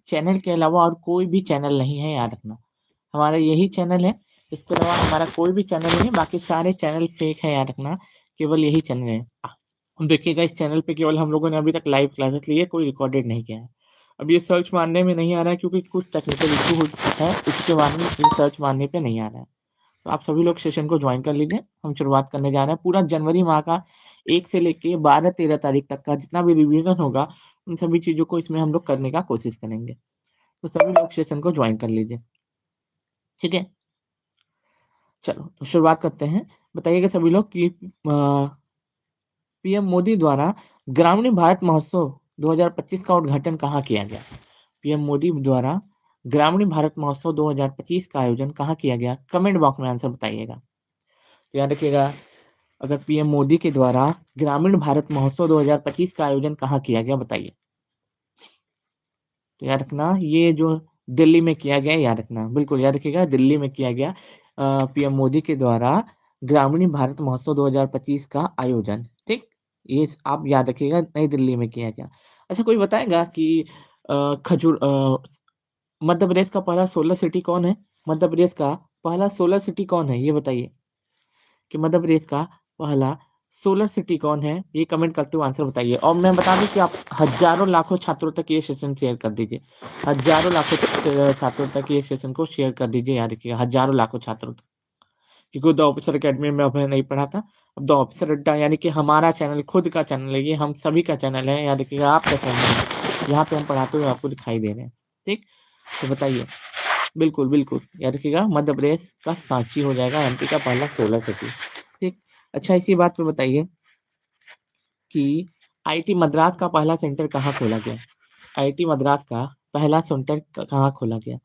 Channel के अलावा और कोई भी चैनल नहीं है, याद रखना। हमारा यही चैनल है, इसके अलावा हमारा कोई भी चैनल नहीं है, बाकी सारे चैनल फेक है, याद रखना। केवल यही चैनल है। देखिएगा इस चैनल पे केवल हम लोगों ने अभी तक लाइव क्लासेस ली है, कोई रिकॉर्डेड नहीं किया है। अब ये सर्च मारने में नहीं आ रहा है क्योंकि कुछ टेक्निकल इशू है, इसके बाद में ये सर्च मारने पे नहीं आ रहा है। तो आप सभी लोग सेशन को ज्वाइन कर लीजिए। हम शुरुआत करने जा रहे हैं। पूरा जनवरी माह का 1 से लेके 12-13 तारीख तक का जितना भी रिवीजन होगा, उन सभी चीज़ों को इसमें हम लोग करने का कोशिश करेंगे। तो सभी लोग सेशन को ज्वाइन कर लीजिए, ठीक है। चलो तो शुरुआत करते हैं। बताइएगा सभी लोग कि पीएम मोदी द्वारा ग्रामीण भारत महोत्सव 2025 का उद्घाटन कहाँ किया गया? पीएम मोदी द्वारा ग्रामीण भारत महोत्सव 2025 का आयोजन कहाँ किया गया? कमेंट बॉक्स में आंसर बताइएगा। तो याद रखिएगा, अगर पीएम मोदी के द्वारा ग्रामीण भारत महोत्सव 2025 का आयोजन कहाँ किया गया, बताइए। तो याद रखना, ये जो दिल्ली में किया गया, याद रखना, बिल्कुल याद रखिएगा, दिल्ली में किया गया पीएम मोदी के द्वारा ग्रामीण भारत महोत्सव 2025 का आयोजन, ठीक। ये आप याद रखिएगा, नई दिल्ली में किया गया। अच्छा, कोई बताएगा कि खजूर मध्य प्रदेश का पहला सोलर सिटी कौन है? मध्य प्रदेश का पहला सोलर सिटी कौन है, ये बताइए कि मध्य प्रदेश का पहला सोलर सिटी कौन है? ये कमेंट करते हुए आंसर बताइए। और मैं बता दूं कि आप हजारों लाखों छात्रों तक ये सेशन शेयर कर दीजिए। हजारों लाखों छात्रों तक ये सेशन को शेयर कर दीजिए, याद रखिएगा, हजारों लाखों छात्रों तक। क्योंकि द ऑफिसर अकेडमी में अपने नहीं पढ़ा था, अब द ऑफिसर अड्डा यानी कि हमारा चैनल, खुद का चैनल है, ये हम सभी का चैनल है, याद रखिएगा, आपका चैनल है। यहाँ पे हम पढ़ाते हुए आपको दिखाई दे रहे हैं, ठीक। तो बताइए, बिल्कुल बिल्कुल याद रखिएगा, मध्य प्रदेश का सांची हो जाएगा एमपी का पहला सोलर सिटी, ठीक। अच्छा, इसी बात पे बताइए कि आईआईटी मद्रास का पहला सेंटर कहाँ खोला गया? आईआईटी मद्रास का पहला सेंटर कहाँ खोला गया?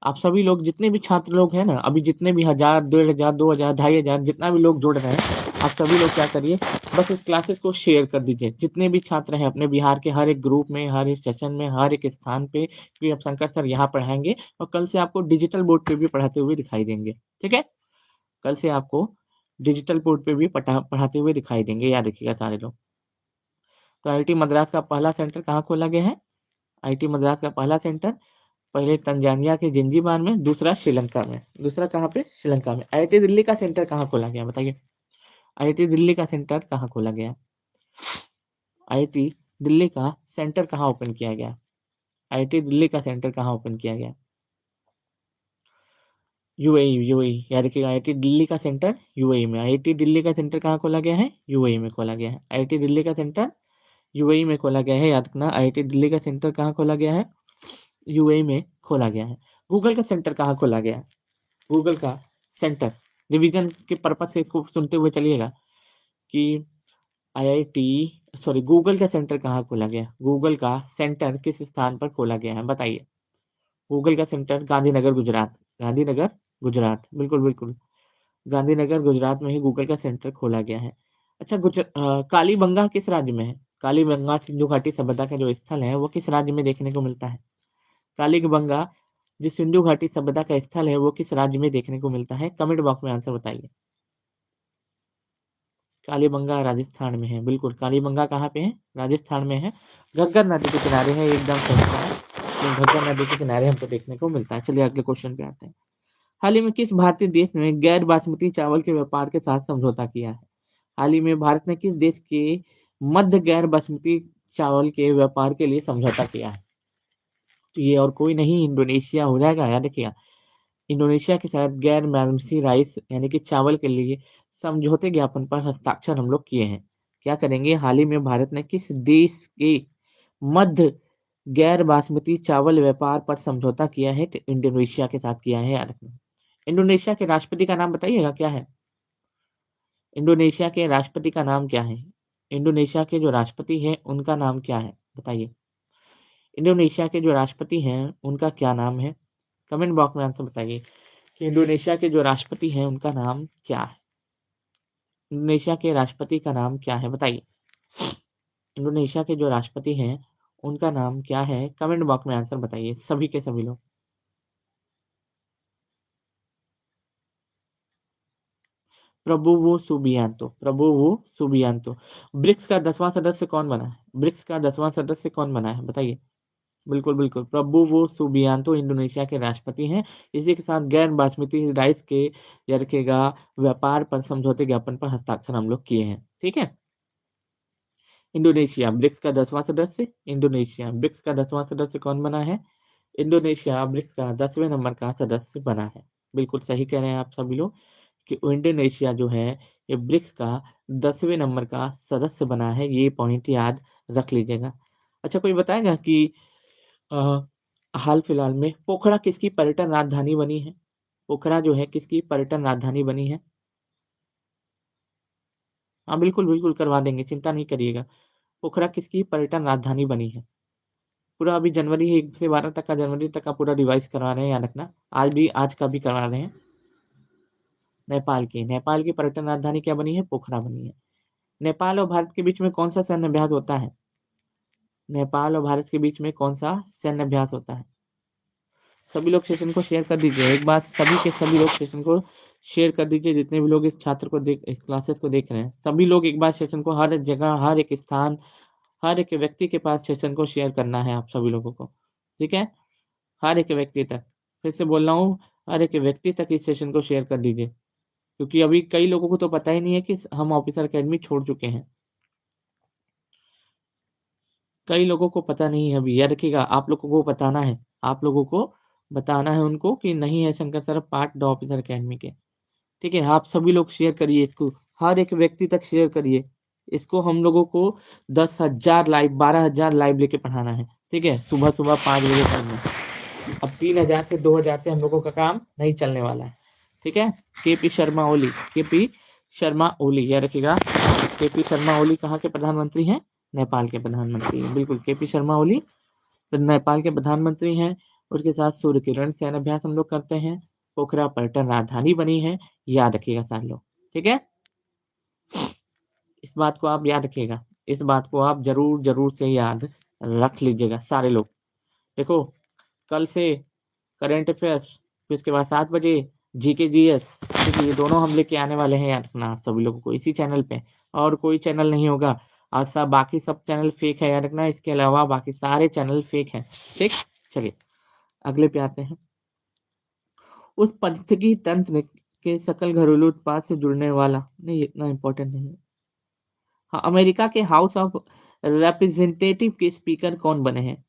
आप सभी लोग, जितने भी छात्र लोग हैं ना, अभी जितने भी 1000, 1500, 2000, 2500, जितना भी लोग जुड़ रहे हैं, आप सभी लोग क्या करिए, बस इस क्लासेस को शेयर कर दीजिए। जितने भी छात्र हैं अपने बिहार के, हर एक ग्रुप में, हर एक सेशन में, हर एक स्थान पे, क्योंकि अब शंकर सर यहाँ पढ़ाएंगे और कल से आपको डिजिटल बोर्ड पे भी पढ़ाते हुए दिखाई देंगे, ठीक है। कल से आपको डिजिटल बोर्ड पे भी पढ़ाते हुए दिखाई देंगे, याद रखिएगा सारे लोग। तो आईआईटी मद्रास का पहला सेंटर कहाँ खोला गया है? आईआईटी मद्रास का पहला सेंटर पहले तंजानिया के जिंजीबार में, दूसरा श्रीलंका में। दूसरा कहाँ पे? श्रीलंका में। आईआईटी दिल्ली का सेंटर कहाँ खोला गया, बताइए। आईआईटी दिल्ली का सेंटर कहाँ खोला गया? आईआईटी दिल्ली का सेंटर कहाँ ओपन किया गया? आईआईटी दिल्ली का सेंटर कहाँ ओपन किया गया? यूएई, यूएई, याद रखिएगा, आईआईटी दिल्ली का सेंटर यूएई में। आईआईटी दिल्ली का सेंटर कहाँ खोला गया है? यूएई में खोला गया है। आईआईटी दिल्ली का सेंटर यूएई में खोला गया है, याद रखना। आईआईटी दिल्ली का सेंटर कहाँ खोला गया है? यूएई में खोला गया है। गूगल का सेंटर कहाँ खोला गया है? गूगल का सेंटर, रिवीजन के पर्पज से इसको सुनते हुए चलिएगा कि आईआईटी, सॉरी, गूगल का सेंटर कहाँ खोला गया? गूगल का सेंटर किस स्थान पर खोला गया है, बताइए। गूगल का सेंटर गांधीनगर गुजरात, गांधीनगर गुजरात, बिल्कुल बिल्कुल, गांधीनगर गुजरात में ही गूगल का सेंटर खोला गया है। अच्छा, कालीबंगा किस राज्य में है? कालीबंगा सिंधु घाटी सभ्यता का जो स्थल है वो किस राज्य में देखने को मिलता है? कालीबंगा जो सिंधु घाटी सभ्यता का स्थल है वो किस राज्य में देखने को मिलता है? कमेंट बॉक्स में आंसर बताइए। कालीबंगा राजस्थान में है, बिल्कुल। कालीबंगा कहाँ पे है? राजस्थान में है। घग्गर नदी के किनारे है, एकदम सही है। तो घग्गर नदी के किनारे हमको देखने को मिलता है। चलिए अगले क्वेश्चन पे आते हैं। हाल ही में किस भारतीय देश ने गैर बासमती चावल के व्यापार के साथ समझौता किया है? हाल ही में भारत ने किस देश के मध्य गैर बासमती चावल के व्यापार के लिए समझौता किया है? तो ये और कोई नहीं, इंडोनेशिया हो जाएगा, याद रखिएगा। इंडोनेशिया के साथ गैर बासमती राइस यानी कि चावल के लिए समझौते ज्ञापन पर हस्ताक्षर हम लोग किए हैं। क्या करेंगे? हाल ही में भारत ने किस देश के मध्य गैर बासमती चावल व्यापार पर समझौता किया है? तो इंडोनेशिया के साथ किया है, याद रखना। इंडोनेशिया के राष्ट्रपति का नाम बताइएगा, क्या है? इंडोनेशिया के राष्ट्रपति का नाम क्या है? इंडोनेशिया के जो राष्ट्रपति हैं उनका नाम क्या है, बताइए। इंडोनेशिया के जो राष्ट्रपति हैं उनका क्या नाम है? कमेंट बॉक्स में आंसर बताइए कि इंडोनेशिया के जो राष्ट्रपति हैं उनका नाम क्या है? इंडोनेशिया के राष्ट्रपति का नाम क्या है, बताइए। इंडोनेशिया के जो राष्ट्रपति हैं उनका नाम क्या है? कमेंट बॉक्स में आंसर बताइए, सभी के सभी लोग। Prabowo Subianto, Prabowo Subianto. BRICS का 10वां सदस्य कौन बना है? ब्रिक्स का 10वां सदस्य कौन बना है, बताइए। बिल्कुल बिल्कुल, प्रबुवो सुबियांतो इंडोनेशिया के राष्ट्रपति हैं। इसी के साथ गैर बासमती राइस के याद रखिएगा व्यापार पर समझौते ज्ञापन पर हस्ताक्षर हम लोग किए हैं। ठीक है। इंडोनेशिया ब्रिक्स का 10वां सदस्य, इंडोनेशिया ब्रिक्स का 10वां सदस्य कौन बना है? इंडोनेशिया ब्रिक्स का 10वें नंबर का सदस्य बना है। बिल्कुल सही कह रहे हैं आप सभी लोग कि इंडोनेशिया जो है ये ब्रिक्स का 10वें नंबर का सदस्य बना है। ये पॉइंट याद रख लीजिएगा। अच्छा, कोई बताएगा कि अ, हाल फिलहाल में पोखरा किसकी पर्यटन राजधानी बनी है? पोखरा जो है किसकी पर्यटन राजधानी बनी है? हाँ बिल्कुल बिल्कुल करवा देंगे, चिंता नहीं करिएगा। पोखरा किसकी पर्यटन राजधानी बनी है? पूरा अभी जनवरी 1 से 12 तक का, जनवरी तक का पूरा रिवाइज करवा रहे हैं, याद रखना। आज का भी करवा रहे हैं। नेपाल की पर्यटन राजधानी क्या बनी है? पोखरा बनी है। नेपाल और भारत के बीच में कौन सा सैन्य अभ्यास होता है? नेपाल और भारत के बीच में कौन सा सैन्य अभ्यास होता है? सभी लोग सेशन को शेयर कर दीजिए एक बार, सभी के सभी लोग सेशन को शेयर कर दीजिए। जितने भी लोग इस छात्र को इस क्लासेस को देख रहे हैं, सभी लोग एक बार सेशन को हर जगह, हर एक स्थान, हर एक व्यक्ति के पास सेशन को शेयर करना है आप सभी लोगों को। ठीक है, हर एक व्यक्ति तक, फिर से बोल रहा हूँ, हर एक व्यक्ति तक इस सेशन को शेयर कर दीजिए, क्योंकि अभी कई लोगों को तो पता ही नहीं है कि हम ऑफिसर अकेडमी छोड़ चुके हैं। कई लोगों को पता नहीं है अभी, याद रखिएगा, आप लोगों को बताना है, आप लोगों को बताना है उनको कि नहीं है Shankar sir part the officer academy के। ठीक है, आप सभी लोग शेयर करिए इसको, हर एक व्यक्ति तक शेयर करिए इसको। हम लोगों को 10,000 लाइव, 12,000 लाइव लेके पढ़ाना है। ठीक है, सुबह सुबह 5 बजे पढ़ना। अब 3,000 से 2,000 से हम लोगों का काम नहीं चलने वाला है। ठीक है, केपी शर्मा ओली, केपी शर्मा ओली, याद रखिएगा। केपी शर्मा ओली कहाँ के प्रधानमंत्री हैं? नेपाल के प्रधानमंत्री हैं। बिल्कुल, केपी शर्मा ओली नेपाल के प्रधानमंत्री हैं। उसके साथ सूर्य किरण सैन्य अभ्यास हम लोग करते हैं। पोखरा पर्यटन राजधानी बनी है, याद रखिएगा सारे लोग। ठीक है, इस बात को आप याद रखिएगा, इस बात को आप जरूर जरूर से याद रख लीजिएगा सारे लोग। देखो, कल से करेंट अफेयर्स, फिर उसके बाद 7 बजे जीके जीएस, क्योंकि ये दोनों हम लेके आने वाले हैं, याद रखना आप सभी लोगों को इसी चैनल पे, और कोई चैनल नहीं होगा। और सब बाकी सब चैनल फेक है, याद रखना। इसके अलावा बाकी सारे चैनल फेक हैं। ठीक, चलिए अगले पे आते हैं। उस पारिस्थितिकी तंत्र के सकल घरेलू उत्पाद से जुड़ने वाला, नहीं इतना इंपॉर्टेंट नहीं है। हाँ, अमेरिका के हाउस ऑफ रिप्रेजेंटेटिव के स्पीकर कौन बने हैं?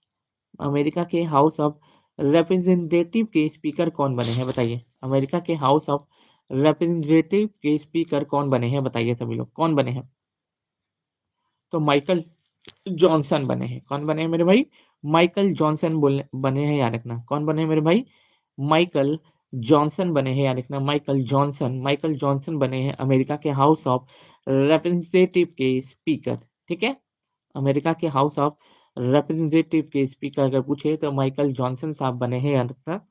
अमेरिका के हाउस ऑफ रिप्रेजेंटेटिव के स्पीकर कौन बने हैं, बताइए। अमेरिका के हाउस ऑफ रिप्रेजेंटेटिव के स्पीकर कौन बने हैं, बताइए सभी लोग, कौन बने हैं? तो माइकल जॉनसन बने हैं। कौन बने हैं मेरे भाई? माइकल जॉनसन बने हैं, याद रखना। कौन बने हैं मेरे भाई? माइकल जॉनसन बने हैं, याद रखना। माइकल जॉनसन बने हैं अमेरिका के हाउस ऑफ रिप्रेजेंटेटिव के स्पीकर। ठीक है, अमेरिका के हाउस ऑफ रिप्रेजेंटेटिव के स्पीकर अगर पूछे तो माइकल जॉनसन साहब बने हैं, याद रखना।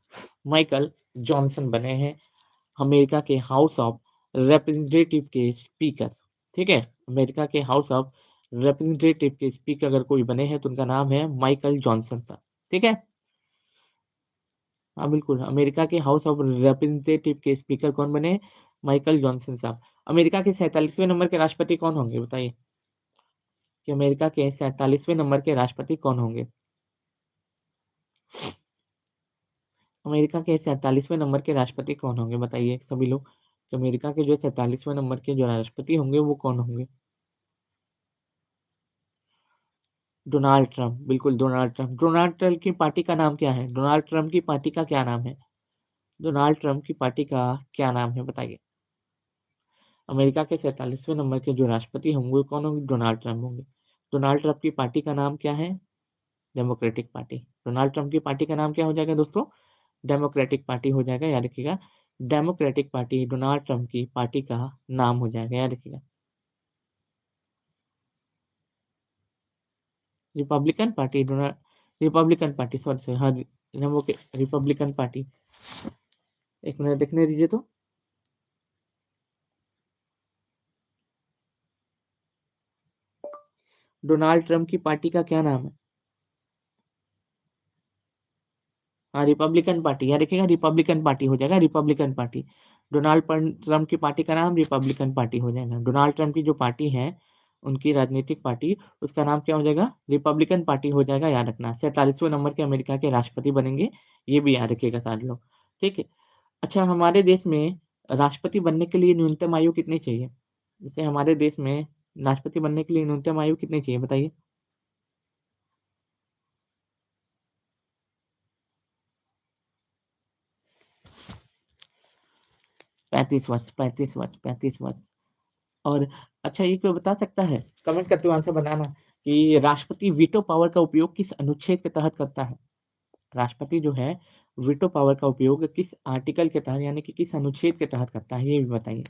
माइकल जॉनसन बने हैं अमेरिका के हाउस ऑफ रिप्रेजेंटेटिव के स्पीकर। ठीक है, अमेरिका के हाउस ऑफ रिप्रेजेंटेटिव के स्पीकर अगर कोई बने हैं तो उनका नाम है माइकल जॉनसन साहब। ठीक है, हाँ बिल्कुल, अमेरिका के हाउस ऑफ रिप्रेजेंटेटिव के स्पीकर कौन बने? माइकल जॉनसन साहब। अमेरिका के 47वें नंबर के राष्ट्रपति कौन होंगे, बताइए कि अमेरिका के 47वें नंबर के राष्ट्रपति कौन होंगे? अमेरिका के 47वें नंबर के राष्ट्रपति कौन होंगे, बताइए सभी लोग कि अमेरिका के जो 47वें नंबर के जो राष्ट्रपति होंगे वो कौन होंगे? डोनाल्ड ट्रंप, बिल्कुल डोनाल्ड ट्रंप। डोनाल्ड ट्रंप की पार्टी का नाम क्या है? डोनाल्ड ट्रंप की पार्टी का क्या नाम है? डोनाल्ड ट्रंप की पार्टी का क्या नाम है, बताइए। अमेरिका के 47वें नंबर के जो राष्ट्रपति होंगे कौन होंगे? डोनाल्ड ट्रंप होंगे। डोनाल्ड ट्रंप की पार्टी का नाम क्या है? Democratic party. डोनाल्ड ट्रंप की पार्टी का नाम क्या हो जाएगा दोस्तों? डेमोक्रेटिक पार्टी हो जाएगा, याद रखिएगा। डेमोक्रेटिक पार्टी डोनाल्ड ट्रंप की पार्टी का नाम हो जाएगा, याद रखिएगा। रिपब्लिकन पार्टी, सॉरी सॉरी, हाँ, रिपब्लिकन पार्टी। एक मिनट देखने दीजिए तो। डोनाल्ड ट्रंप की पार्टी का क्या नाम है? हाँ, रिपब्लिकन पार्टी, याद रखिएगा, रिपब्लिकन पार्टी हो जाएगा, रिपब्लिकन पार्टी। ट्रंप की पार्टी का नाम रिपब्लिकन पार्टी हो जाएगा। डोनाल्ड ट्रंप की जो पार्टी है उनकी राजनीतिक पार्टी, उसका नाम क्या हो जाएगा? रिपब्लिकन पार्टी हो जाएगा, याद रखना। 47वें नंबर के अमेरिका के राष्ट्रपति बनेंगे, ये भी याद रखिएगा सारे लोग, ठीक है। अच्छा, हमारे देश में राष्ट्रपति बनने के लिए न्यूनतम आयु कितनी चाहिए? जैसे हमारे देश में राष्ट्रपति बनने के लिए न्यूनतम आयु कितनी चाहिए, बताइए? 35 वर्ष, 35 वर्ष, 35 वर्ष। और अच्छा, ये कोई बता सकता है, कमेंट करते हुए आंसर बनाना, कि राष्ट्रपति वीटो पावर का उपयोग किस अनुच्छेद के तहत करता है? राष्ट्रपति जो है वीटो पावर का उपयोग किस आर्टिकल के तहत, यानी कि किस अनुच्छेद के तहत करता है, ये भी बताइए।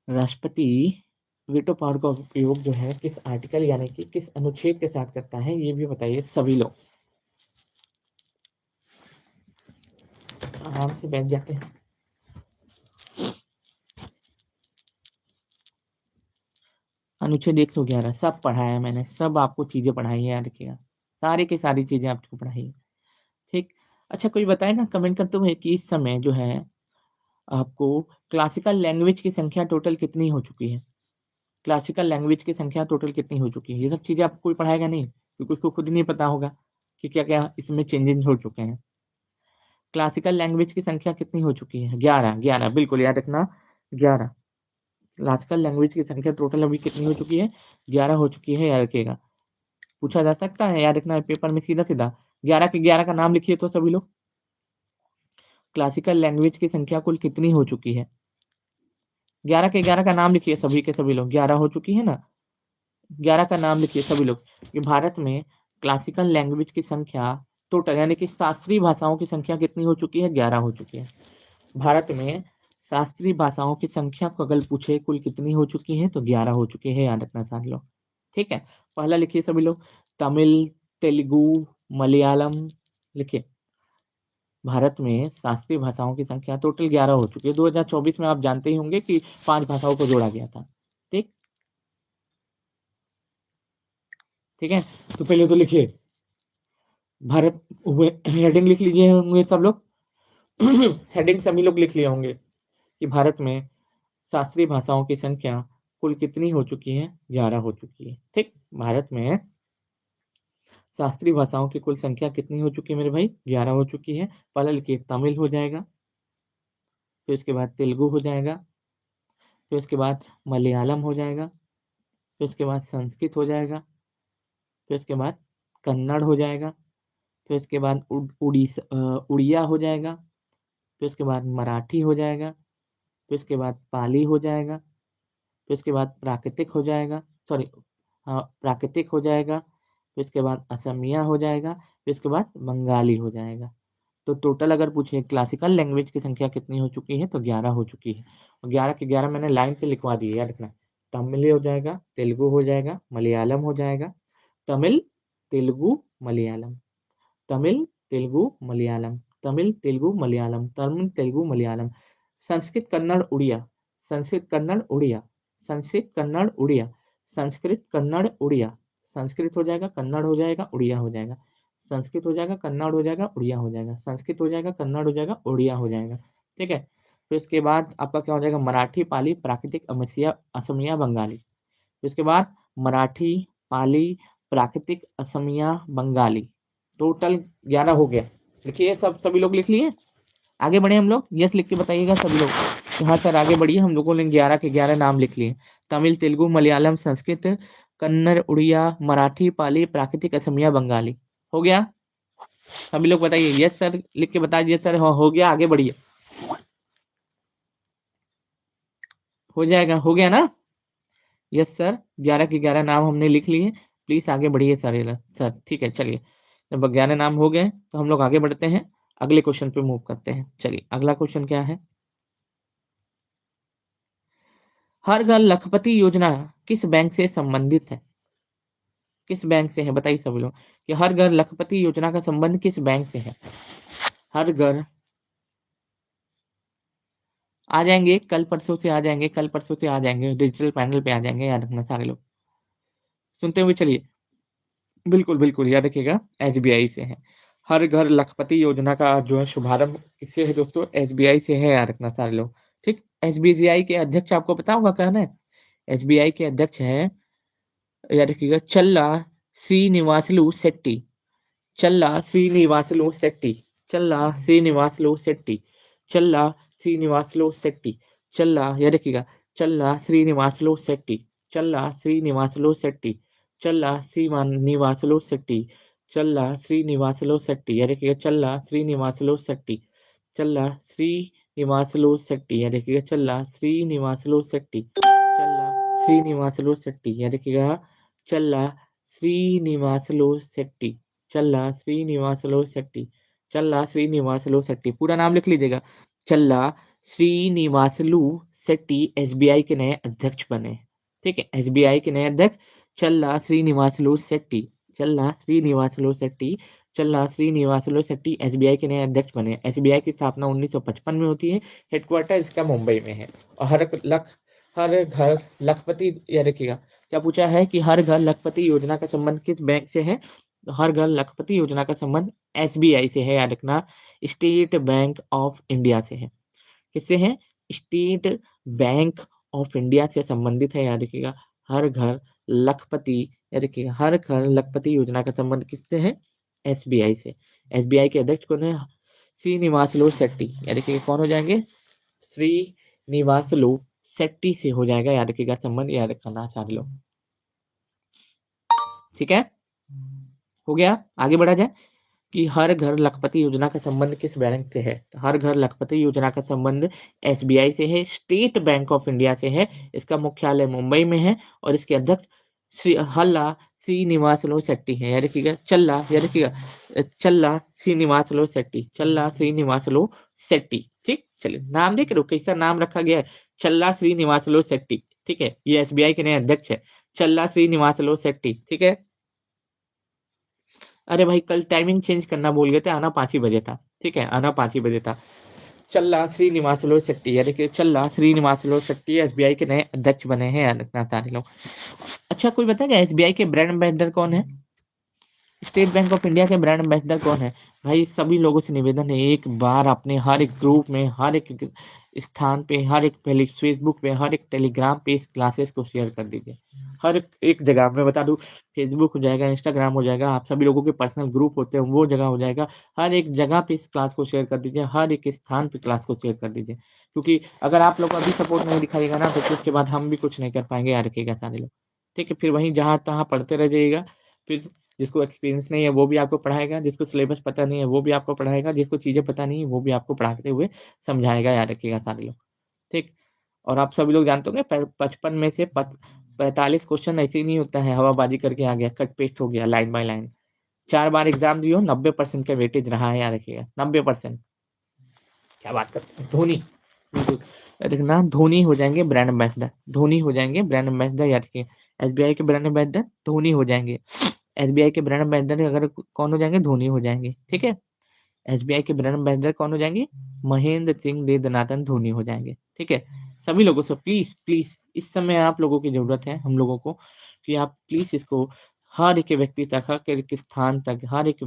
राष्ट्रपति वीटो पावर का उपयोग जो है किस आर्टिकल यानी कि किस अनुच्छेद के साथ करता है, ये भी बताइए सभी लोग। आराम से बैठ जाते हैं। अनुच्छेद 111 सब पढ़ाया है मैंने, सब आपको चीजें पढ़ाई है, याद रखिएगा, सारी की सारी चीजें आपको पढ़ाई है, ठीक। अच्छा, कोई बताएगा कमेंट करते हुए कि इस समय जो है आपको क्लासिकल लैंग्वेज की संख्या टोटल कितनी हो चुकी है? क्लासिकल लैंग्वेज की संख्या टोटल कितनी हो चुकी है? ये सब चीजें आपको कोई पढ़ाएगा नहीं, क्योंकि उसको खुद नहीं पता होगा कि क्या क्या इसमें चेंजेस हो चुके हैं। क्लासिकल लैंग्वेज की संख्या कितनी हो चुकी है? 11, 11 बिल्कुल याद रखना, 11। क्लासिकल लैंग्वेज की संख्या टोटल अभी कितनी हो चुकी है? 11 हो चुकी है, याद रखिएगा। पूछा जा सकता है, याद रखना है पेपर में सीधा सीधा। 11 के 11 का नाम लिखिए तो सभी लोग। क्लासिकल लैंग्वेज की संख्या कुल कितनी हो चुकी है? 11 के 11 का नाम लिखिए सभी के सभी लोग। 11 हो चुकी है ना? 11 का नाम लिखिए सभी लोग। कि भारत में क्लासिकल लैंग्वेज की संख्या टोटल, यानी कि शास्त्रीय भाषाओं की संख्या कितनी हो चुकी है? 11 हो चुकी है। भारत में शास्त्रीय भाषाओं की संख्या को अगर पूछे कुल कितनी हो चुकी है, तो 11 हो चुकी है, याद रखना सारे लोग, ठीक है। पहला लिखिए सभी लोग, तमिल, तेलुगु, मलयालम, लिखिए। भारत में शास्त्रीय भाषाओं की संख्या टोटल 11 हो चुकी है। 2024 में आप जानते ही होंगे कि 5 भाषाओं को जोड़ा गया था, ठीक। ठीक है, तो पहले तो लिखिए भारत, हेडिंग लिख लीजिए होंगे सब लोग। हेडिंग सभी लोग लिख लिए होंगे कि भारत में शास्त्रीय भाषाओं की संख्या कुल कितनी हो चुकी है? 11 हो चुकी है, ठीक। भारत में शास्त्रीय भाषाओं की कुल संख्या कितनी हो चुकी है मेरे भाई? 11 हो चुकी है। पहले लिखिए तमिल हो जाएगा, फिर उसके बाद तेलुगु हो जाएगा, फिर उसके बाद मलयालम हो जाएगा, फिर उसके बाद संस्कृत हो जाएगा, फिर उसके बाद कन्नड़ हो जाएगा, फिर उसके बाद उड़िया हो जाएगा, फिर उसके बाद मराठी हो जाएगा, फिर उसके बाद पाली हो जाएगा, फिर उसके बाद प्राकृतिक हो जाएगा, सॉरी, हाँ प्राकृतिक हो जाएगा, फिर उसके बाद असमिया हो जाएगा, फिर उसके बाद बंगाली हो जाएगा। तो टोटल अगर पूछे क्लासिकल लैंग्वेज की संख्या कितनी हो चुकी है, तो 11 हो चुकी है। और 11 के 11 मैंने लाइन पे लिखवा दिए, याद रखना। तमिल हो जाएगा, तेलुगु हो जाएगा, मलयालम हो जाएगा, तमिल, तेलुगु, मलयालम, तमिल, तेलुगु, मलयालम, तमिल, तेलुगु, मलयालम, तमिल, तेलुगु, मलयालम, संस्कृत, कन्नड़, उड़िया, संस्कृत, कन्नड़, उड़िया, संस्कृत, कन्नड़, उड़िया, संस्कृत, कन्नड़, उड़िया, संस्कृत हो जाएगा, कन्नड़ हो जाएगा, उड़िया हो जाएगा, संस्कृत हो जाएगा, कन्नड़ हो जाएगा, उड़िया हो जाएगा, संस्कृत हो जाएगा, कन्नड़ हो जाएगा, उड़िया हो जाएगा, ठीक है। फिर इसके बाद आपका क्या हो जाएगा? मराठी, पाली, प्राकृतिक, अमसिया, असमिया, बंगाली। इसके बाद मराठी, पाली, प्राकृतिक, असमिया, बंगाली, टोटल 11 हो गया। लिखिए सब, सभी लोग लिख लिए? आगे बढ़े हम लोग, यस लिख के बताइएगा सभी लोग कि हाँ सर आगे बढ़िए। हम लोगों ने 11 के 11 नाम लिख लिए। तमिल, तेलुगु, मलयालम, संस्कृत, कन्नड़, उड़िया, मराठी, पाली, प्राकृतिक, असमिया, बंगाली। हो गया? सभी लोग बताइए यस सर लिख के बता दिए सर, हाँ हो गया, आगे बढ़िए। हो जाएगा, हो गया ना? यस सर, 11 के 11 नाम हमने लिख लिए। प्लीज आगे बढ़िए सर। सर ठीक है, चलिए। जब 11 नाम हो गए तो हम लोग आगे बढ़ते हैं, अगले क्वेश्चन पे मूव करते हैं। चलिए अगला क्वेश्चन क्या है? हर घर लखपति योजना किस बैंक से संबंधित है? किस बैंक से है बताइए सभी लोग, कि हर घर लखपति योजना का संबंध किस बैंक से है? हर घर, आ जाएंगे कल परसों से, आ जाएंगे कल परसों से, आ जाएंगे डिजिटल पैनल पे, आ जाएंगे, याद रखना सारे लोग। सुनते हुए चलिए, बिल्कुल बिल्कुल याद रखिएगा, एसबीआई से है। हर घर लखपति योजना का जो है शुभारंभ किससे है दोस्तों? एसबीआई से है, याद रखना सारे लोग, ठीक। एसबीआई के अध्यक्ष आपको पता होगा कौन है? एसबीआई के अध्यक्ष है, याद रखिएगा, चल्ला श्रीनिवासलू शेट्टी। चल्ला श्रीनिवासलू शेट्टी। चल्ला श्रीनिवासलू शेट्टी। चल्ला श्रीनिवासलू शेट्टी। चल्ला, याद रखिएगा, चल्ला श्रीनिवासलू शेट्टी। चल्ला श्रीनिवासलू शेट्टी। चल्ला श्रीनिवासलू शेट्टी। चल्ला श्रीनिवासलू शेट्टी, याद रखिएगा, चल्ला श्रीनिवासलू शेट्टी। चल्ला श्रीनिवासलू शेट्टी, याद रखिएगा, चल्ला श्रीनिवासलू शेट्टी। चल्ला श्रीनिवासलू शेट्टी, याद रखिएगा, चल्ला श्रीनिवासलू शेट्टी। चल्ला श्रीनिवासलू शेट्टी। चल्ला श्रीनिवासलू शेट्टी, पूरा नाम लिख लीजिएगा। चल्ला श्रीनिवासलू शेट्टी एसबीआई के नए अध्यक्ष बने। ठीक है, एसबीआई के नए अध्यक्ष चल्ला श्रीनिवासलू शेट्टी। चल्ला श्रीनिवासलू शेट्टी। चल्ला श्रीनिवासलू शेट्टी एसबीआई के नए अध्यक्ष बने। एसबीआई की स्थापना 1955 में होती है। हेडक्वार्टर इसका मुंबई में है। और हर घर लखपति, याद रखिएगा, क्या पूछा है कि हर घर लखपति योजना का संबंध किस बैंक से है? तो हर घर लखपति योजना का संबंध एसबीआई से है, याद रखना, स्टेट बैंक ऑफ इंडिया से है। किससे है? स्टेट बैंक ऑफ इंडिया से संबंधित है, याद रखिएगा। हर घर लखपति, याद रखिएगा, हर घर लखपति योजना का संबंध किससे है? एसबीआई से। एसबीआई के अध्यक्ष कौन है? श्रीनिवासलू शेट्टी, याद रखिएगा, कौन हो जाएंगे? श्रीनिवासलू शेट्टी से हो जाएगा, याद रखिएगा, संबंध, याद रखना सारे लोग। ठीक है, हो गया। आगे बढ़ा जाए कि हर घर लखपति योजना का संबंध किस बैंक से है? तो हर घर लखपति योजना का संबंध एसबीआई से है, स्टेट बैंक ऑफ इंडिया से है। इसका मुख्यालय मुंबई में है और इसके अध्यक्ष हल्ला श्रीनिवासलू शेट्टी है, याद रखिएगा, चल्ला, याद रखिएगा, चल्ला श्रीनिवासलू शेट्टी। चल्ला श्रीनिवासलू शेट्टी। ठीक, चलिए नाम देख लो कैसा नाम रखा गया है, चल्ला श्रीनिवासलू शेट्टी। ठीक है, ये एसबीआई के नए अध्यक्ष है, चल्ला श्रीनिवासलू शेट्टी। ठीक है, अरे भाई कल टाइमिंग चेंज करना भूल गए थे, आना 5 ही बजे था। ठीक है, आना 5 ही बजे था। चल्ला श्रीनिवासलू शेट्टी, यानी कि चल्ला श्रीनिवासलू शेट्टी एसबीआई के नए अध्यक्ष बने हैं, याद रखना सारे लोग। अच्छा, कोई बताएगा एसबीआई के ब्रांड एम्बेसडर कौन है? स्टेट बैंक ऑफ इंडिया के ब्रांड एम्बेसडर कौन है? भाई सभी लोगों से निवेदन है, एक बार अपने हर एक ग्रुप में, हर एक स्थान पे, हर एक पहले फेसबुक पे, हर एक टेलीग्राम पे इस क्लासेस को शेयर कर दीजिए। हर एक जगह मैं बता दूं, फेसबुक हो जाएगा, इंस्टाग्राम हो जाएगा, आप सभी लोगों के पर्सनल ग्रुप होते हैं वो जगह हो जाएगा। हर एक जगह पे इस क्लास को शेयर कर दीजिए, हर एक स्थान पे क्लास को शेयर कर दीजिए, क्योंकि अगर आप लोग अभी सपोर्ट नहीं दिखाइएगा ना तो फिर उसके बाद हम भी कुछ नहीं कर पाएंगे, याद रखिएगा सारे लोग। ठीक है, फिर वहीं जहाँ तहाँ पढ़ते रह जाइएगा। फिर जिसको एक्सपीरियंस नहीं है वो भी आपको पढ़ाएगा, जिसको सिलेबस पता नहीं है वो भी आपको पढ़ाएगा, जिसको चीज़ें पता नहीं है वो भी आपको पढ़ाते हुए समझाएगा, याद रखिएगा सारे लोग। ठीक, और आप सभी लोग जानते होंगे 55 में से 45 क्वेश्चन ऐसे ही नहीं होता है हवाबाजी करके आ गया, कट पेस्ट हो गया line by line. 4 bar exam दियो, 90% का वेटेज रहा है, याद रखिएगा, 90%। क्या बात करते हैं, धोनी, बिल्कुल देखना, धोनी हो जाएंगे ब्रांड एम्बेसडर, धोनी हो जाएंगे ब्रांड एम्बेसडर, याद रखिए, एसबीआई के ब्रांड एम्बेसडर धोनी हो जाएंगे। एसबीआई के ब्रांड एम्बेसडर अगर कौन हो जाएंगे? धोनी हो जाएंगे। ठीक है, एसबीआई के ब्रांड एम्बेसडर कौन हो जाएंगे? महेंद्र सिंह देवनाथन धोनी हो जाएंगे। ठीक है, सभी लोगों से प्लीज प्लीज इस समय आप लोगों की जरूरत है, हम लोगों को, कि आप प्लीज इसको हर एक व्यक्ति तक, हर एक स्थान तक, हर एक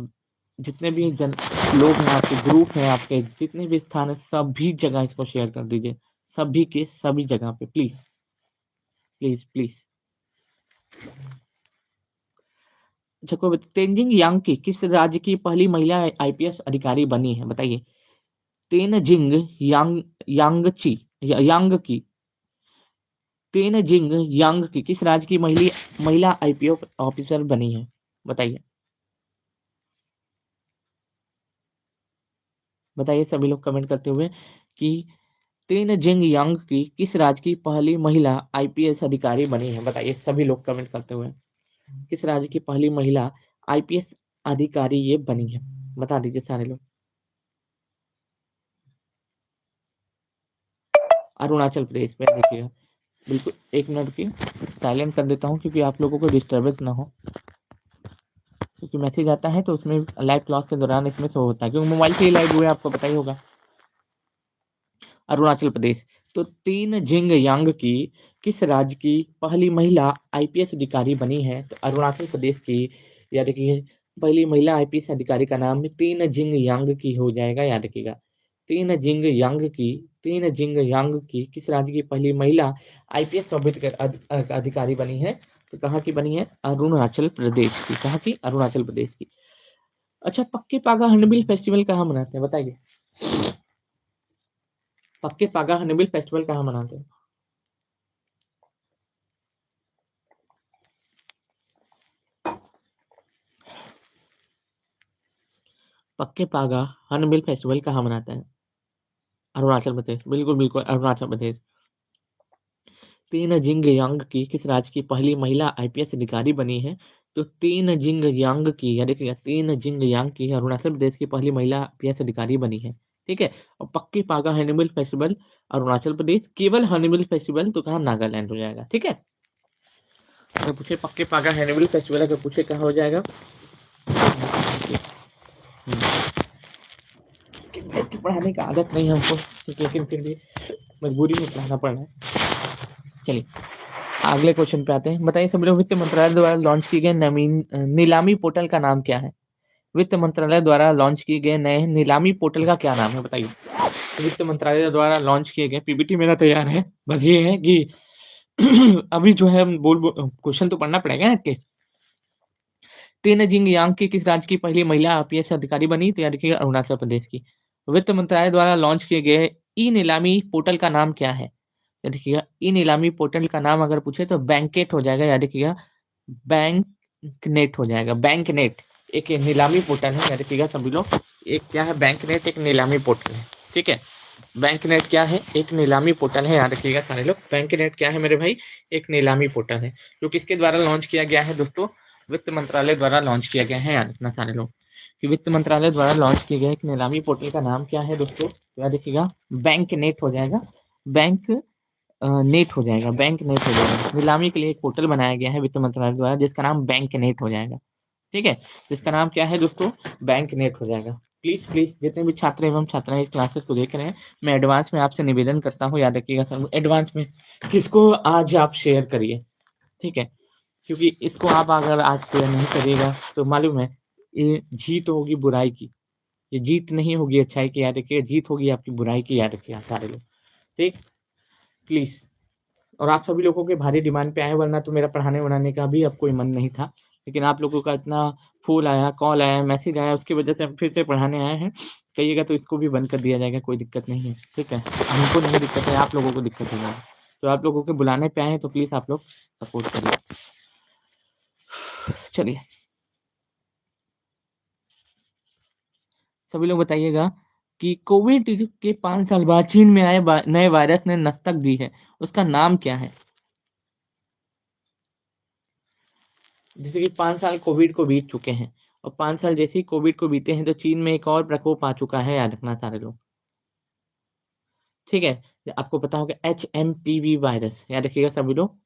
जितने भी लोग हैं आपके, ग्रुप हैं आपके, जितने भी स्थान है सभी जगह इसको शेयर कर दीजिए, सभी के सभी जगह पे, प्लीज प्लीज प्लीज। अच्छा, कोई तेंजिंग यांग किस राज्य की पहली महिला आईपीएस अधिकारी बनी है? बताइए। तेनजिंग यांग यांगची यांग की तेनजिंग यांग की किस राज्य की महिला आईपीएस ऑफिसर बनी है? बताइए, बताइए सभी लोग कमेंट करते हुए कि तेनजिंग यांग की किस राज्य की पहली महिला आईपीएस अधिकारी बनी है? बताइए सभी लोग कमेंट करते हुए, किस राज्य की पहली महिला आईपीएस अधिकारी ये बनी है? बता दीजिए सारे लोग। अरुणाचल प्रदेश में, देखिएगा, बिल्कुल 1 मिनट की साइलेंट कर देता हूँ क्योंकि आप लोगों को डिस्टर्बेंस ना हो, क्योंकि मैसेज आता है तो उसमें लाइव क्लास के दौरान इसमें शो होता है, क्योंकि मोबाइल से ही लाइव हुए, आपको पता ही होगा। अरुणाचल प्रदेश, तो तेनजिंग यांग की किस राज्य की पहली महिला आईपीएस अधिकारी बनी है? तो अरुणाचल प्रदेश की, याद रखिए, पहली महिला आईपीएस अधिकारी का नाम तेनजिंग यांग की हो जाएगा, याद रखिएगा, तेनजिंग यांग की तीन जिंग यांग की किस राज्य की पहली महिला आईपीएस अधिकारी बनी है? तो कहाँ की बनी है? अरुणाचल प्रदेश की। कहाँ की? अरुणाचल प्रदेश की। अच्छा, पक्के पागा हॉर्नबिल फेस्टिवल कहाँ मनाते हैं बताइए? पक्के पागा हॉर्नबिल फेस्टिवल कहाँ मनाते हैं? पक्के पागा हॉर्नबिल फेस्टिवल कहाँ मनाते हैं? अरुणाचल प्रदेश, बिल्कुल बिल्कुल अरुणाचल प्रदेश। तीन जिंग यांग की किस राज्य की पहली महिला आईपीएस अधिकारी बनी है? तो तीन जिंग यांग की, या देखिएगा, तीन जिंग यांग की अरुणाचल प्रदेश की पहली महिला आईपीएस अधिकारी बनी है। ठीक है। और पक्की पागा हॉर्नबिल फेस्टिवल अरुणाचल प्रदेश, केवल हॉर्नबिल फेस्टिवल तो कहाँ? नागालैंड हो जाएगा। ठीक है। अगर पूछे पक्के पागा हॉर्नबिल फेस्टिवल, अगर पूछे कहाँ हो जाएगा? क्रिकेट की पढ़ाने का आदत नहीं है हमको, लेकिन फिर भी मजबूरी में पढ़ाना पड़ रहा है। चलिए अगले क्वेश्चन पे आते हैं। बताइए सभी लोग, वित्त मंत्रालय द्वारा लॉन्च किए गए नीलामी पोर्टल का नाम क्या है? वित्त मंत्रालय द्वारा लॉन्च किए गए नए नीलामी पोर्टल का क्या नाम है बताइए? वित्त मंत्रालय द्वारा लॉन्च किए गए, पीपीटी मेरा तैयार है, बस ये है कि अभी जो है क्वेश्चन तो पढ़ना पड़ेगा ना इसके। तीन जिंग यांग की किस राज्य की पहली महिला आईपीएस अधिकारी बनी? तो याद रखिएगा अरुणाचल प्रदेश की। वित्त मंत्रालय द्वारा लॉन्च किए गए ई नीलामी पोर्टल का नाम क्या है? याद रखिएगा ई नीलामी पोर्टल का नाम अगर पूछे तो बैंकेट हो जाएगा। याद रखिएगा बैंक नेट हो जाएगा। बैंक नेट एक नीलामी पोर्टल है, याद रखिएगा सभी लोग। एक क्या है? बैंक नेट एक नीलामी पोर्टल है। ठीक है। बैंक नेट क्या है? एक नीलामी पोर्टल है, याद रखिएगा सारे लोग। बैंक नेट क्या है मेरे भाई? एक नीलामी पोर्टल है, जो किसके द्वारा लॉन्च किया गया है दोस्तों? वित्त मंत्रालय द्वारा लॉन्च किया गया है, याद रखना सारे लोग कि वित्त मंत्रालय द्वारा लॉन्च किए गए एक नीलामी पोर्टल का नाम क्या है दोस्तों? याद रखिएगा बैंक नेट हो जाएगा। बैंक नेट हो जाएगा। बैंक नेट हो जाएगा। नीलामी के लिए एक पोर्टल बनाया गया है वित्त मंत्रालय द्वारा, जिसका नाम बैंक नेट हो जाएगा। ठीक है। जिसका नाम क्या है दोस्तों? बैंक नेट हो जाएगा। प्लीज प्लीज जितने भी छात्र एवं छात्राएं इस क्लासेस को देख रहे हैं, मैं एडवांस में आपसे निवेदन करता हूँ, याद रखिएगा सर, एडवांस में किसको आज आप शेयर करिए। ठीक है। क्योंकि इसको आप अगर आज शेयर नहीं करिएगा तो मालूम है ये जीत होगी बुराई की। ये जीत नहीं होगी अच्छाई की, याद रखिएगा, जीत होगी आपकी बुराई की, याद रखिएगा सारे लोग। ठीक। प्लीज। और आप सभी लोगों के भारी डिमांड पे आए, वरना तो मेरा पढ़ाने वढ़ाने का भी अब कोई मन नहीं था, लेकिन आप लोगों का इतना फोन आया, कॉल आया, मैसेज आया, उसकी वजह से हम फिर से पढ़ाने आए हैं। कहिएगा तो इसको भी बंद कर दिया जाएगा, कोई दिक्कत नहीं है। ठीक है। हमको नहीं दिक्कत है, आप लोगों को दिक्कत है। तो आप लोगों के बुलाने पे आए हैं तो प्लीज आप लोग सपोर्ट करिए। चलिए सभी लोग बताइएगा कि कोविड के 5 साल बाद चीन में आए नए वायरस ने दस्तक दी है, उसका नाम क्या है? जैसे कि 5 साल कोविड को बीत चुके हैं, और 5 साल जैसे ही कोविड को बीते हैं तो चीन में एक और प्रकोप आ चुका है, याद रखना सारे लोग। ठीक है। आपको पता होगा HMPV वायरस, याद रखिएगा सभी लोग।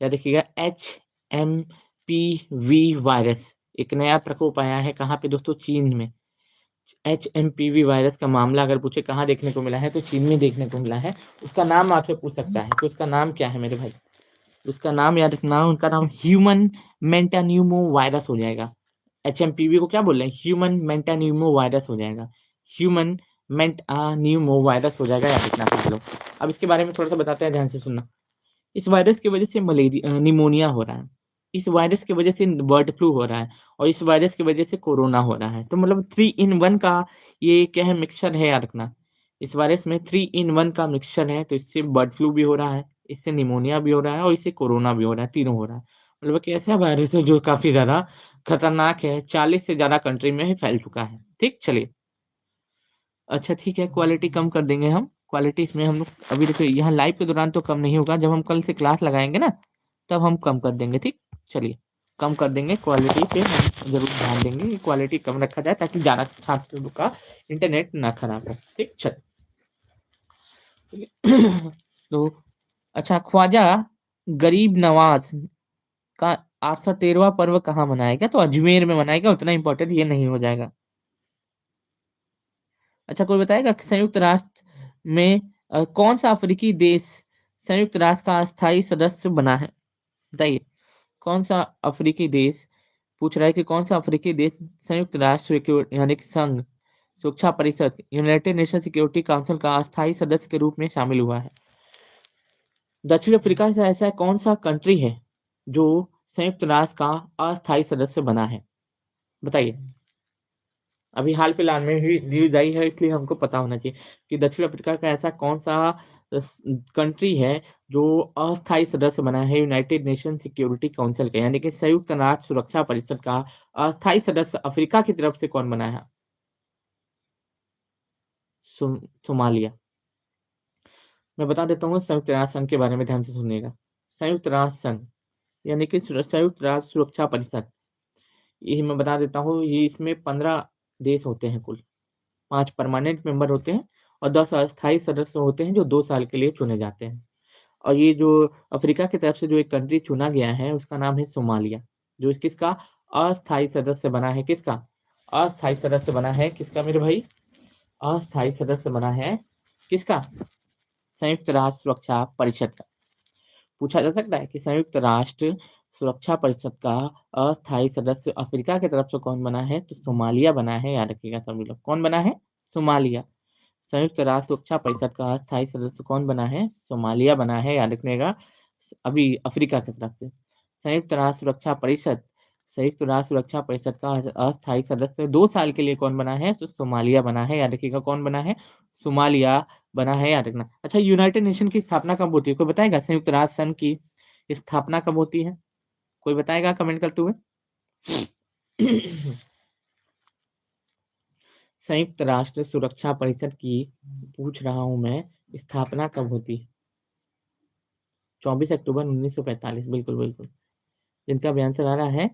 याद रखिएगा HMPV वायरस एक नया प्रकोप आया है, कहाँ पे दोस्तों? चीन में। HMPV वायरस का मामला अगर पूछे कहाँ देखने को मिला है, तो चीन में देखने को मिला है। उसका नाम आपसे पूछ सकता है, तो उसका नाम क्या है मेरे भाई? उसका नाम याद रखना, उनका नाम ह्यूमन मेंटान्यूमो वायरस हो जाएगा। HMPV को क्या बोल रहे हैं? ह्यूमन मेंटान्यूमो वायरस हो जाएगा। ह्यूमन मेंटान्यूमो वायरस हो जाएगा, याद रखना आप लोग। अब इसके बारे में थोड़ा सा बताते हैं, ध्यान से सुनना। इस वायरस की वजह से मलेरिया निमोनिया हो रहा है, इस वायरस की वजह से बर्ड फ्लू हो रहा है, और इस वायरस की वजह से कोरोना हो रहा है। तो मतलब 3 in 1 का ये क्या है? मिक्सचर है, याद रखना। इस वायरस में 3 in 1 का मिक्सचर है, तो इससे बर्ड फ्लू भी हो रहा है, इससे निमोनिया भी हो रहा है, और इससे कोरोना भी हो रहा है, तीनों हो रहा है। मतलब कि ऐसा वायरस है जो काफी ज्यादा खतरनाक है, 40 से ज्यादा कंट्री में फैल चुका है। ठीक। चलिए अच्छा ठीक है, क्वालिटी कम कर देंगे हम। क्वालिटी इसमें हम लोग अभी देखिए, यहाँ लाइव के दौरान तो कम नहीं होगा, जब हम कल से क्लास लगाएंगे ना तब हम कम कर देंगे। ठीक। चलिए कम कर देंगे, क्वालिटी पे हम जरूर ध्यान देंगे कि क्वालिटी कम रखा जाए, ताकि ज़्यादा छात्रों का इंटरनेट ना खराब हो। ठीक। चल तो अच्छा, ख्वाजा गरीब नवाज का 813वां पर्व कहाँ मनाएगा? तो अजमेर में मनाएगा, उतना इंपॉर्टेंट ये नहीं हो जाएगा। अच्छा कोई बताएगा कि संयुक्त राष्ट्र में कौन सा अफ्रीकी देश संयुक्त राष्ट्र का अस्थायी सदस्य बना है? बताइए कौन सा अफ्रीकी देश, पूछ रहा है कि कौन सा अफ्रीकी देश संयुक्त राष्ट्र यानी कि संघ सुरक्षा परिषद यूनाइटेड नेशन सिक्योरिटी काउंसिल का अस्थायी सदस्य के रूप में शामिल हुआ है। दक्षिण अफ्रीका से ऐसा कौन सा कंट्री है जो संयुक्त राष्ट्र का अस्थायी सदस्य बना है? बताइए। अभी हाल फिलहाल में ही न्यूज आई है, इसलिए हमको पता होना चाहिए कि दक्षिण अफ्रीका का ऐसा कौन सा कंट्री है जो अस्थायी सदस्य बना है यूनाइटेड नेशन सिक्योरिटी काउंसिल का, यानी कि संयुक्त राष्ट्र सुरक्षा परिषद का अस्थायी सदस्य अफ्रीका की तरफ से कौन बना है? सोमालिया। मैं बता देता हूँ संयुक्त राष्ट्र संघ के बारे में, ध्यान से सुनिएगा। संयुक्त राष्ट्र संघ यानी कि संयुक्त राष्ट्र सुरक्षा परिषद, ये मैं बता देता हूँ, ये इसमें 15 देश होते हैं कुल। 5 परमानेंट मेंबर होते हैं और 10 अस्थायी सदस्य होते हैं जो 2 साल के लिए चुने जाते हैं। और ये जो अफ्रीका की तरफ से जो एक कंट्री चुना गया है उसका नाम है सोमालिया, जो किसका अस्थायी सदस्य बना है? किसका अस्थायी सदस्य बना है? किसका मेरे भाई? अस्थायी सदस्य बना है किसका? संयुक्त राष्ट्र सुरक्षा परिषद का। पूछा जा सकता है कि संयुक्त राष्ट्र सुरक्षा परिषद का अस्थायी सदस्य अफ्रीका की तरफ से कौन बना है? तो सोमालिया बना है, याद रखिएगा सभी लोग। कौन बना है? सोमालिया। संयुक्त राष्ट्र सुरक्षा परिषद का अस्थायी सदस्य कौन बना है? सोमालिया बना है, याद रखिएगा, अभी अफ्रीका की तरफ से। संयुक्त राष्ट्र सुरक्षा परिषद, संयुक्त राष्ट्र सुरक्षा परिषद का अस्थायी सदस्य 2 साल के लिए कौन बना है? तो सोमालिया बना है, याद रखिएगा। कौन बना है? सोमालिया बना है, याद रखना। अच्छा, यूनाइटेड नेशन की स्थापना कब होती है? कोई बताएगा? संयुक्त राष्ट्र संघ की स्थापना कब होती है? कोई बताएगा कमेंट करते हुए? संयुक्त राष्ट्र सुरक्षा परिषद की पूछ रहा हूं मैं, स्थापना कब होती है? 24 अक्टूबर 1945। बिल्कुल बिल्कुल, जिनका भी आंसर आ रहा है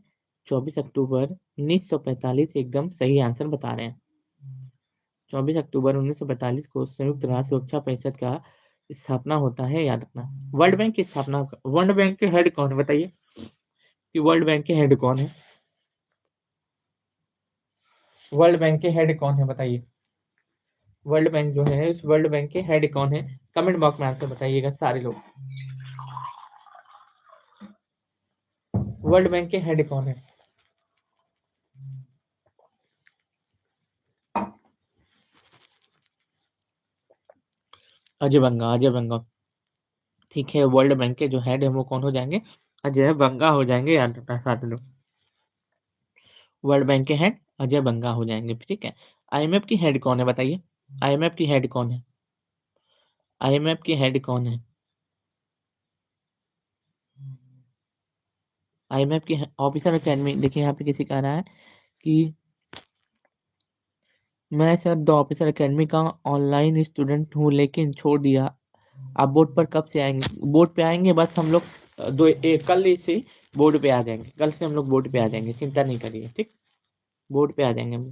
24 अक्टूबर 1945 एकदम सही आंसर बता रहे हैं। 24 अक्टूबर 1945 को संयुक्त राष्ट्र सुरक्षा परिषद का स्थापना होता है, याद रखना। वर्ल्ड बैंक की स्थापना, वर्ल्ड बैंक के हेड कौन है? बताइए कि वर्ल्ड बैंक के हेड कौन है? वर्ल्ड बैंक के हेड कौन है? बताइए। वर्ल्ड बैंक जो है, उस वर्ल्ड बैंक के हेड कौन है? कमेंट बॉक्स में आंसर बताइएगा सारे लोग। वर्ल्ड बैंक के हेड कौन है? अजय बंगा, अजय बंगा। ठीक है, वर्ल्ड बैंक के जो हेड है वो कौन हो जाएंगे? अजय बंगा हो जाएंगे, याद रखना सारे लोग। वर्ल्ड बैंक के हेड अजय बंगा हो जाएंगे, ठीक है। आईएमएफ की हेड कौन है? बताइए। आईएमएफ की हेड कौन है? आईएमएफ की हेड कौन है? आईएमएफ की ऑफिसर अकेडमी, देखिए यहाँ पे किसी का रहा है कि मैं सर द ऑफिसर अकेडमी का ऑनलाइन स्टूडेंट हूँ लेकिन छोड़ दिया। आप बोर्ड पर कब से आएंगे? बोर्ड पे आएंगे बस हम लोग कल से बोर्ड पे आ जाएंगे। कल से हम लोग बोर्ड पे आ जाएंगे, चिंता नहीं करिए, ठीक। बोर्ड पे आ जाएंगे हम।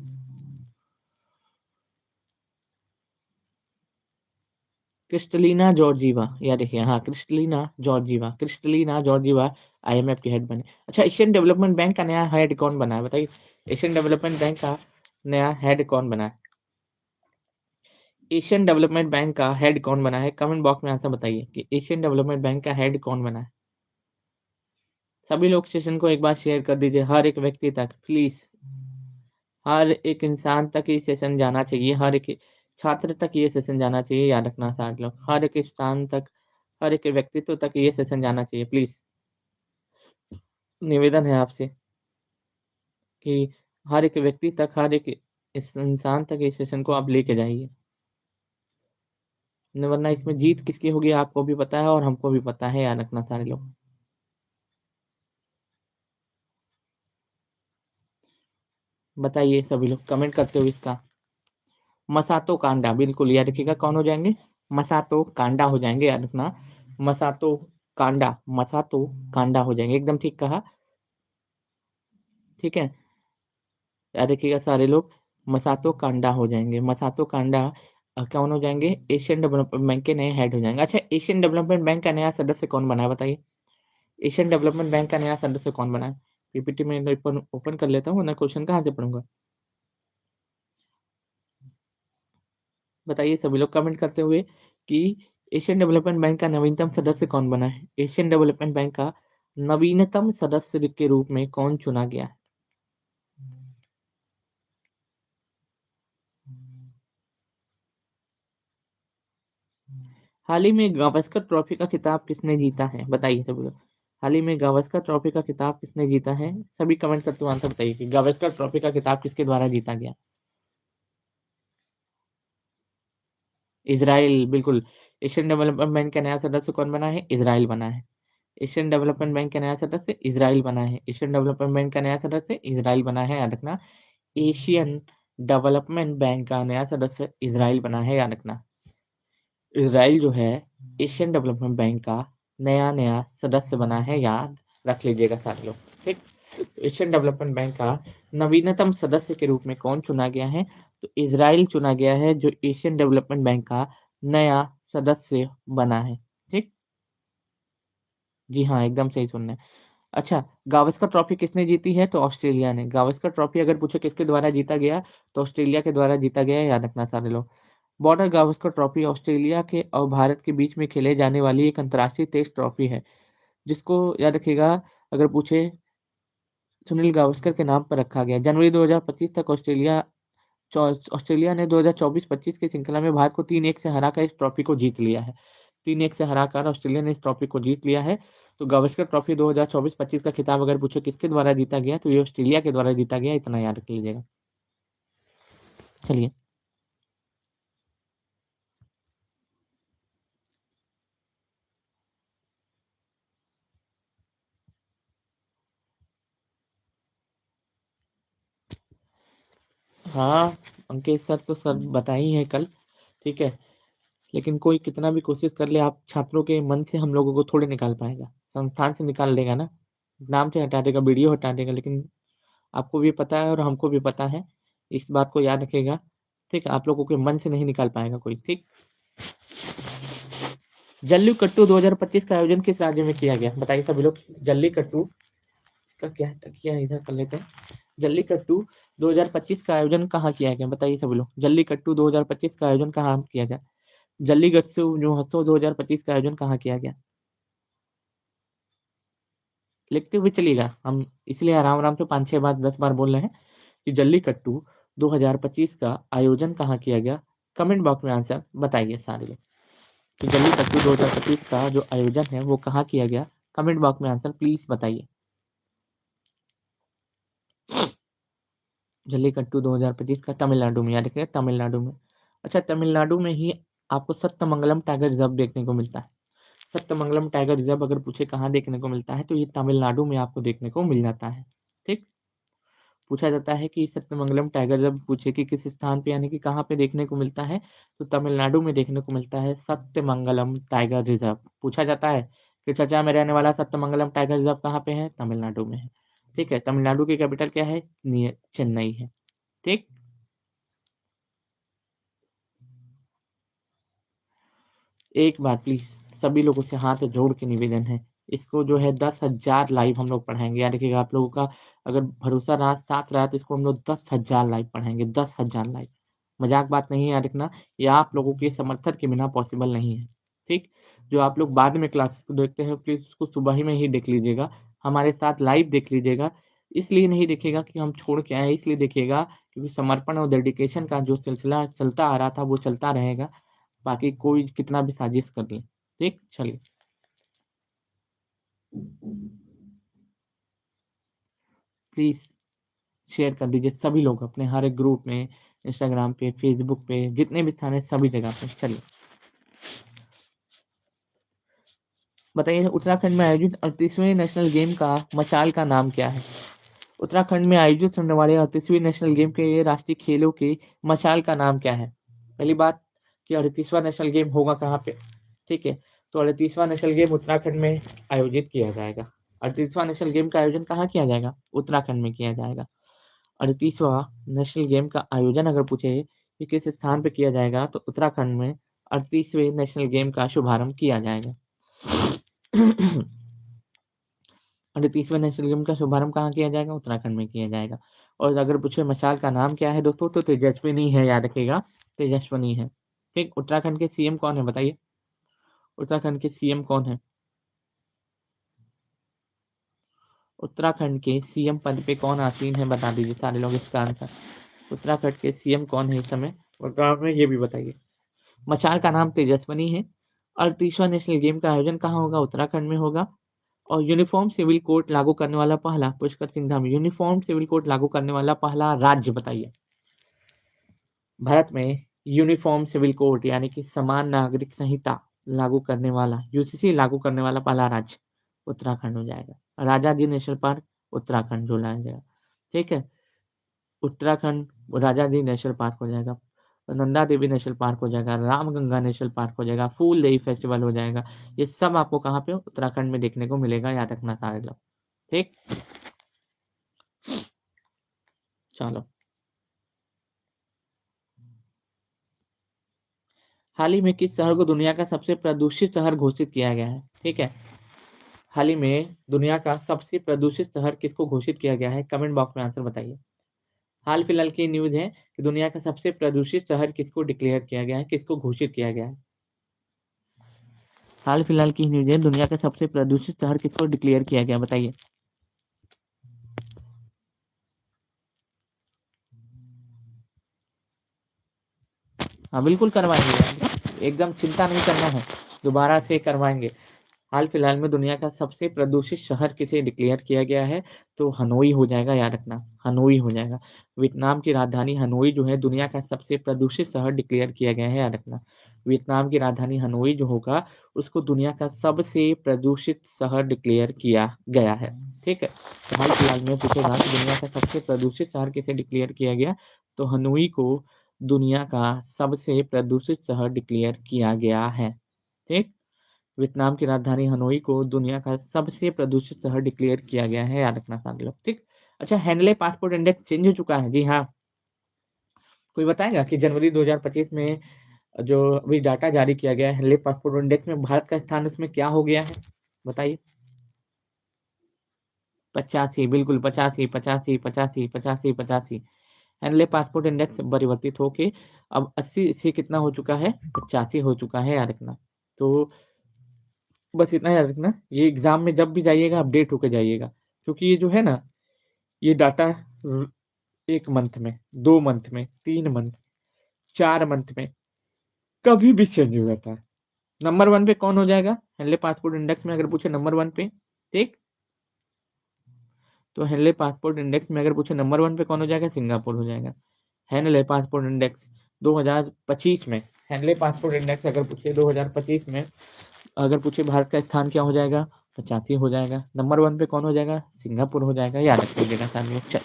क्रिस्टलीना जॉर्जीवा, या देखिए, हाँ, Kristalina Georgieva, Kristalina Georgieva IMF की हेड बने। अच्छा, एशियन डेवलपमेंट बैंक का नया हेड कौन बना है? बताइए। एशियन डेवलपमेंट बैंक का नया हेड कौन बना है? एशियन डेवलपमेंट बैंक का हेड कौन बना है? कमेंट बॉक्स में आंसर बताइए कि एशियन डेवलपमेंट बैंक का हेड कौन बना है। सभी लोग सेशन को एक बार शेयर कर दीजिए, हर एक व्यक्ति तक प्लीज। हर एक इंसान तक ये सेशन जाना चाहिए, हर एक छात्र तक ये सेशन जाना चाहिए, याद रखना सारे लोग। हर एक स्थान तक, हर एक व्यक्तित्व तक ये सेशन जाना चाहिए, प्लीज। निवेदन है आपसे कि हर एक व्यक्ति तक, हर एक इस इंसान तक इस सेशन को आप लेके जाइए, वरना इसमें जीत किसकी होगी आपको भी पता है और हमको भी पता है, याद रखना सारे लोग। बताइए सभी लोग कमेंट करते हुए इसका। मसातो कांडा, बिल्कुल याद रखिएगा, कौन हो जाएंगे? मसातो कांडा हो जाएंगे, याद रखना। मसातो कांडा, मसातो कांडा हो जाएंगे, एकदम ठीक कहा, ठीक है। याद रखिएगा सारे लोग, मसातो कांडा हो जाएंगे। मसातो कांडा कौन हो जाएंगे? एशियन डेवलपमेंट बैंक के नए हेड हो जाएंगे। अच्छा, एशियन डेवलपमेंट बैंक का नया सदस्य कौन बना है? बताइए। एशियन डेवलपमेंट बैंक का नया सदस्य कौन बना है? पीपीटी में ओपन कर लेता हूँ ना, क्वेश्चन कहाँ से पढ़ूंगा? बताइए सभी लोग कमेंट करते हुए कि एशियन डेवलपमेंट बैंक का नवीनतम सदस्य कौन बना है? एशियन डेवलपमेंट बैंक का नवीनतम सदस्य के रूप में कौन चुना गया है? हाल ही में गावस्कर ट्रॉफी का खिताब किसने जीता है, बताइए सभी लोग। हाल ही में गावस्कर ट्रॉफी का खिताब किसने जीता है, सभी कमेंट करते हुए आंसर बताइए कि गावस्कर ट्रॉफी का खिताब किसके द्वारा जीता गया। इजराइल, बिल्कुल। एशियन डेवलपमेंट बैंक का नया सदस्य कौन बना है, इजराइल बना है। एशियन डेवलपमेंट बैंक का नया सदस्य इजराइल बना है। एशियन डेवलपमेंट बैंक का नया सदस्य इजराइल बना है, याद रखना। एशियन डेवलपमेंट बैंक का नया सदस्य इजराइल बना है, याद रखना। इजराइल जो है एशियन डेवलपमेंट बैंक का नया नया सदस्य बना है, याद रख लीजिएगा सारे लोग। ठीक। एशियन डेवलपमेंट बैंक का नवीनतम सदस्य के रूप में कौन चुना गया है, तो इजराइल चुना गया है, जो एशियन डेवलपमेंट बैंक का नया सदस्य बना है। ठीक। जी हाँ, एकदम सही सुनना है। अच्छा, गावस्कर ट्रॉफी किसने जीती है, तो ऑस्ट्रेलिया ने। गावस्कर ट्रॉफी अगर पूछे किसके द्वारा जीता गया, तो ऑस्ट्रेलिया के द्वारा जीता गया, याद रखना सारे लोग। बॉर्डर गावस्कर ट्रॉफी ऑस्ट्रेलिया के और भारत के बीच में खेले जाने वाली एक अंतर्राष्ट्रीय टेस्ट ट्रॉफी है, जिसको याद रखिएगा, अगर पूछे सुनील गावस्कर के नाम पर रखा गया। जनवरी 2025 तक ऑस्ट्रेलिया ने 2024-25 की श्रृंखला में भारत को 3-1 से हराकर इस ट्रॉफी को जीत लिया है। 3-1 से हराकर ऑस्ट्रेलिया ने इस ट्रॉफी को जीत लिया है। तो गावस्कर ट्रॉफी 2024-25 का खिताब अगर पूछे किसके द्वारा जीता गया, तो ये ऑस्ट्रेलिया के द्वारा जीता गया, इतना याद रख लीजिएगा। चलिए, हाँ, अंकित सर तो सर बता ही है कल। ठीक है, लेकिन कोई कितना भी कोशिश कर ले, आप छात्रों के मन से हम लोगों को थोड़े निकाल पाएगा। संस्थान से निकाल देगा ना, नाम से हटा देगा, वीडियो हटा देगा, लेकिन आपको भी पता है और हमको भी पता है, इस बात को याद रखेगा। ठीक है, आप लोगों के मन से नहीं निकाल पाएगा कोई। ठीक। जल्लीकट्टू 2025 का आयोजन किस राज्य में किया गया, बताइए सभी लोग। जल्लीकट्टू का क्या है, तकिया इधर कर लेते हैं। जल्लीकट्टू 2025 का आयोजन कहाँ किया गया, बताइए सभी लोग। जल्लीकट्टू 2025 का आयोजन कहाँ किया गया। जल्लीकट्टू महोत्सव 2025 का आयोजन कहाँ किया गया, लिखते हुए चलिएगा, हम इसलिए आराम आराम से 5-6 बार 10 बार बोल रहे हैं कि जल्लीकट्टू 2025 का आयोजन कहाँ किया गया। कमेंट बॉक्स में आंसर बताइए सारे लोग कि जल्लीकट्टू 2025 का जो आयोजन है वो कहाँ किया गया। कमेंट बॉक्स में आंसर प्लीज बताइए। जल्लीकट्टू 2025 का तमिलनाडु में, याद रखिए तमिलनाडु में। अच्छा, तमिलनाडु में ही आपको सत्यमंगलम टाइगर रिजर्व देखने को मिलता है। सत्यमंगलम टाइगर रिजर्व अगर पूछे कहाँ देखने को मिलता है, तो ये तमिलनाडु में आपको देखने को मिल जाता है। ठीक। पूछा जाता है कि सत्यमंगलम टाइगर रिजर्व पूछे कि किस स्थान पे यानी कि कहाँ पे देखने को मिलता है, तो तमिलनाडु में देखने को मिलता है सत्यमंगलम टाइगर रिजर्व। पूछा जाता है कि चर्चा में रहने वाला सत्यमंगलम टाइगर रिजर्व कहाँ पे है, तमिलनाडु में है। ठीक है, तमिलनाडु की कैपिटल क्या है, चेन्नई है। ठीक। एक बार प्लीज सभी लोगों से हाथ जोड़ के निवेदन है, इसको जो है 10,000 लाइव हम लोग पढ़ाएंगे, याद रखिएगा। आप लोगों का अगर भरोसा रहा, साथ रहा, तो इसको हम लोग 10,000 लाइव पढ़ाएंगे, 10,000 लाइव। मजाक बात नहीं है, याद रखना। ये आप लोगों के समर्थन के बिना पॉसिबल नहीं है। ठीक। जो आप लोग बाद में क्लासेस को देखते हैं, प्लीज उसको सुबह ही में ही देख लीजिएगा, हमारे साथ लाइव देख लीजिएगा। इसलिए नहीं देखिएगा कि हम छोड़ के आए, इसलिए देखिएगा क्योंकि समर्पण और डेडिकेशन का जो सिलसिला चलता आ रहा था वो चलता रहेगा, बाकी कोई कितना भी साजिश कर ले। ठीक, चलिए। प्लीज शेयर कर दीजिए सभी लोग अपने हर एक ग्रुप में, इंस्टाग्राम पे, फेसबुक पे, जितने भी स्थान है सभी जगह पे। चलिए, बताइए उत्तराखंड में आयोजित 38वें नेशनल गेम का मशाल का नाम क्या है। उत्तराखंड में आयोजित होने वाले 38वें नेशनल गेम के राष्ट्रीय खेलों के मशाल का नाम क्या है। पहली बात कि 38वां नेशनल गेम होगा कहाँ पे। ठीक है, तो 38वां नेशनल गेम उत्तराखंड में आयोजित किया जाएगा। 38वां नेशनल गेम का आयोजन कहाँ किया जाएगा, उत्तराखंड में किया जाएगा। 38वां नेशनल गेम का आयोजन अगर पूछे कि किस स्थान पे किया जाएगा, तो उत्तराखंड में 38वें नेशनल गेम का शुभारंभ किया जाएगा। 38वें नेशनल गेम का शुभारंभ कहाँ किया जाएगा, उत्तराखंड में किया जाएगा। और अगर पूछे मशाल का नाम क्या है दोस्तों, तो तेजस्विनी है, याद रखिएगा, तेजस्विनी है। ठीक। उत्तराखंड के सीएम कौन है, बताइए। उत्तराखंड के सीएम कौन है, उत्तराखंड के सीएम पद पे कौन आसीन है, बता दीजिए सारे लोग इसका आंसर। उत्तराखंड के सीएम कौन है इस समय वर्तमान में, ये भी बताइए। मशाल का नाम तेजस्विनी है। 38वां नेशनल गेम का आयोजन कहाँ होगा? उत्तराखंड में होगा। और यूनिफॉर्म सिविल कोड लागू करने वाला पहला, Pushkar Singh Dhami, uniform civil code लागू करने वाला पहला राज्य बताइए। भारत में यूनिफॉर्म सिविल कोड यानी कि समान नागरिक संहिता लागू करने वाला, यूसीसी लागू करने वाला पहला राज्य उत्तराखंड हो जाएगा। राजा जी नेशनल पार्क उत्तराखंड जो लाया जाएगा, ठीक है। उत्तराखंड राजा जी नेशनल पार्क हो जाएगा, नंदा देवी नेशनल पार्क हो जाएगा, रामगंगा नेशनल पार्क हो जाएगा, फूल देई फेस्टिवल हो जाएगा। ये सब आपको कहाँ पे? उत्तराखंड में देखने को मिलेगा, याद रखना सारे लोग, ठीक। चलो, हाल ही में किस शहर को दुनिया का सबसे प्रदूषित शहर घोषित किया गया है? ठीक है, हाल ही में दुनिया का सबसे प्रदूषित शहर किसको घोषित किया गया है? कमेंट बॉक्स में आंसर बताइए। हाल फिलहाल की न्यूज है कि दुनिया का सबसे प्रदूषित शहर किसको डिक्लेयर किया गया है, किसको घोषित किया गया है? हाल फिलहाल की न्यूज है, दुनिया का सबसे प्रदूषित शहर किसको डिक्लेयर किया गया, बताइए। हाँ बिल्कुल करवाएंगे यार, एकदम चिंता नहीं करना है, दोबारा से करवाएंगे। हाल फिलहाल में दुनिया का सबसे प्रदूषित शहर किसे डिक्लेयर किया गया है? तो हनोई हो जाएगा, याद रखना, हनोई हो जाएगा। वियतनाम की राजधानी हनोई जो है दुनिया का सबसे प्रदूषित शहर डिक्लेयर किया गया है, याद रखना। वियतनाम की राजधानी हनोई जो होगा उसको दुनिया का सबसे प्रदूषित शहर डिक्लेयर किया गया है, ठीक है। तो हाल फिलहाल में पूछेगा कि दुनिया का सबसे प्रदूषित शहर किसे डिक्लेयर किया गया, तो हनोई को दुनिया का सबसे प्रदूषित शहर डिक्लेयर किया गया है, ठीक। वियतनाम की राजधानी हनोई को दुनिया का सबसे प्रदूषित शहर डिक्लेयर किया गया है, याद रखना सारे लोग, ठीक। अच्छा, हेनले पासपोर्ट इंडेक्स चेंज हो चुका है, जी हाँ। कोई बताएगा कि जनवरी 2025 में जो अभी डाटा जारी किया गया है हेनले पासपोर्ट इंडेक्स में भारत का स्थान उसमें क्या हो गया है, बताइए। 85, बिल्कुल 85, 85, 85, 85, 85। हेनले पासपोर्ट इंडेक्स परिवर्तित होके अब 80 से कितना हो चुका है? 85 हो चुका है, याद रखना। तो बस इतना याद रखना, ये एग्जाम में जब भी जाइएगा अपडेट होके जाइएगा, क्योंकि ये जो है ना, ये डाटा 1 मंथ में, 2 मंथ में, 3 मंथ, 4 मंथ में कभी भी चेंज हो जाता है। नंबर 1 पे कौन हो जाएगा हेनले पासपोर्ट इंडेक्स में, अगर पूछे नंबर 1 पे, ठीक। तो हेनले पासपोर्ट इंडेक्स में अगर पूछे नंबर 1 पे कौन हो जाएगा? सिंगापुर हो जाएगा। हेनले पासपोर्ट इंडेक्स 2025 में, हेनले पासपोर्ट इंडेक्स अगर पूछे 2025 में, अगर पूछे भारत का स्थान क्या हो जाएगा? 85 हो जाएगा। नंबर 1 पे कौन हो जाएगा? सिंगापुर हो जाएगा, याद रख लीजिएगा सामने। चल,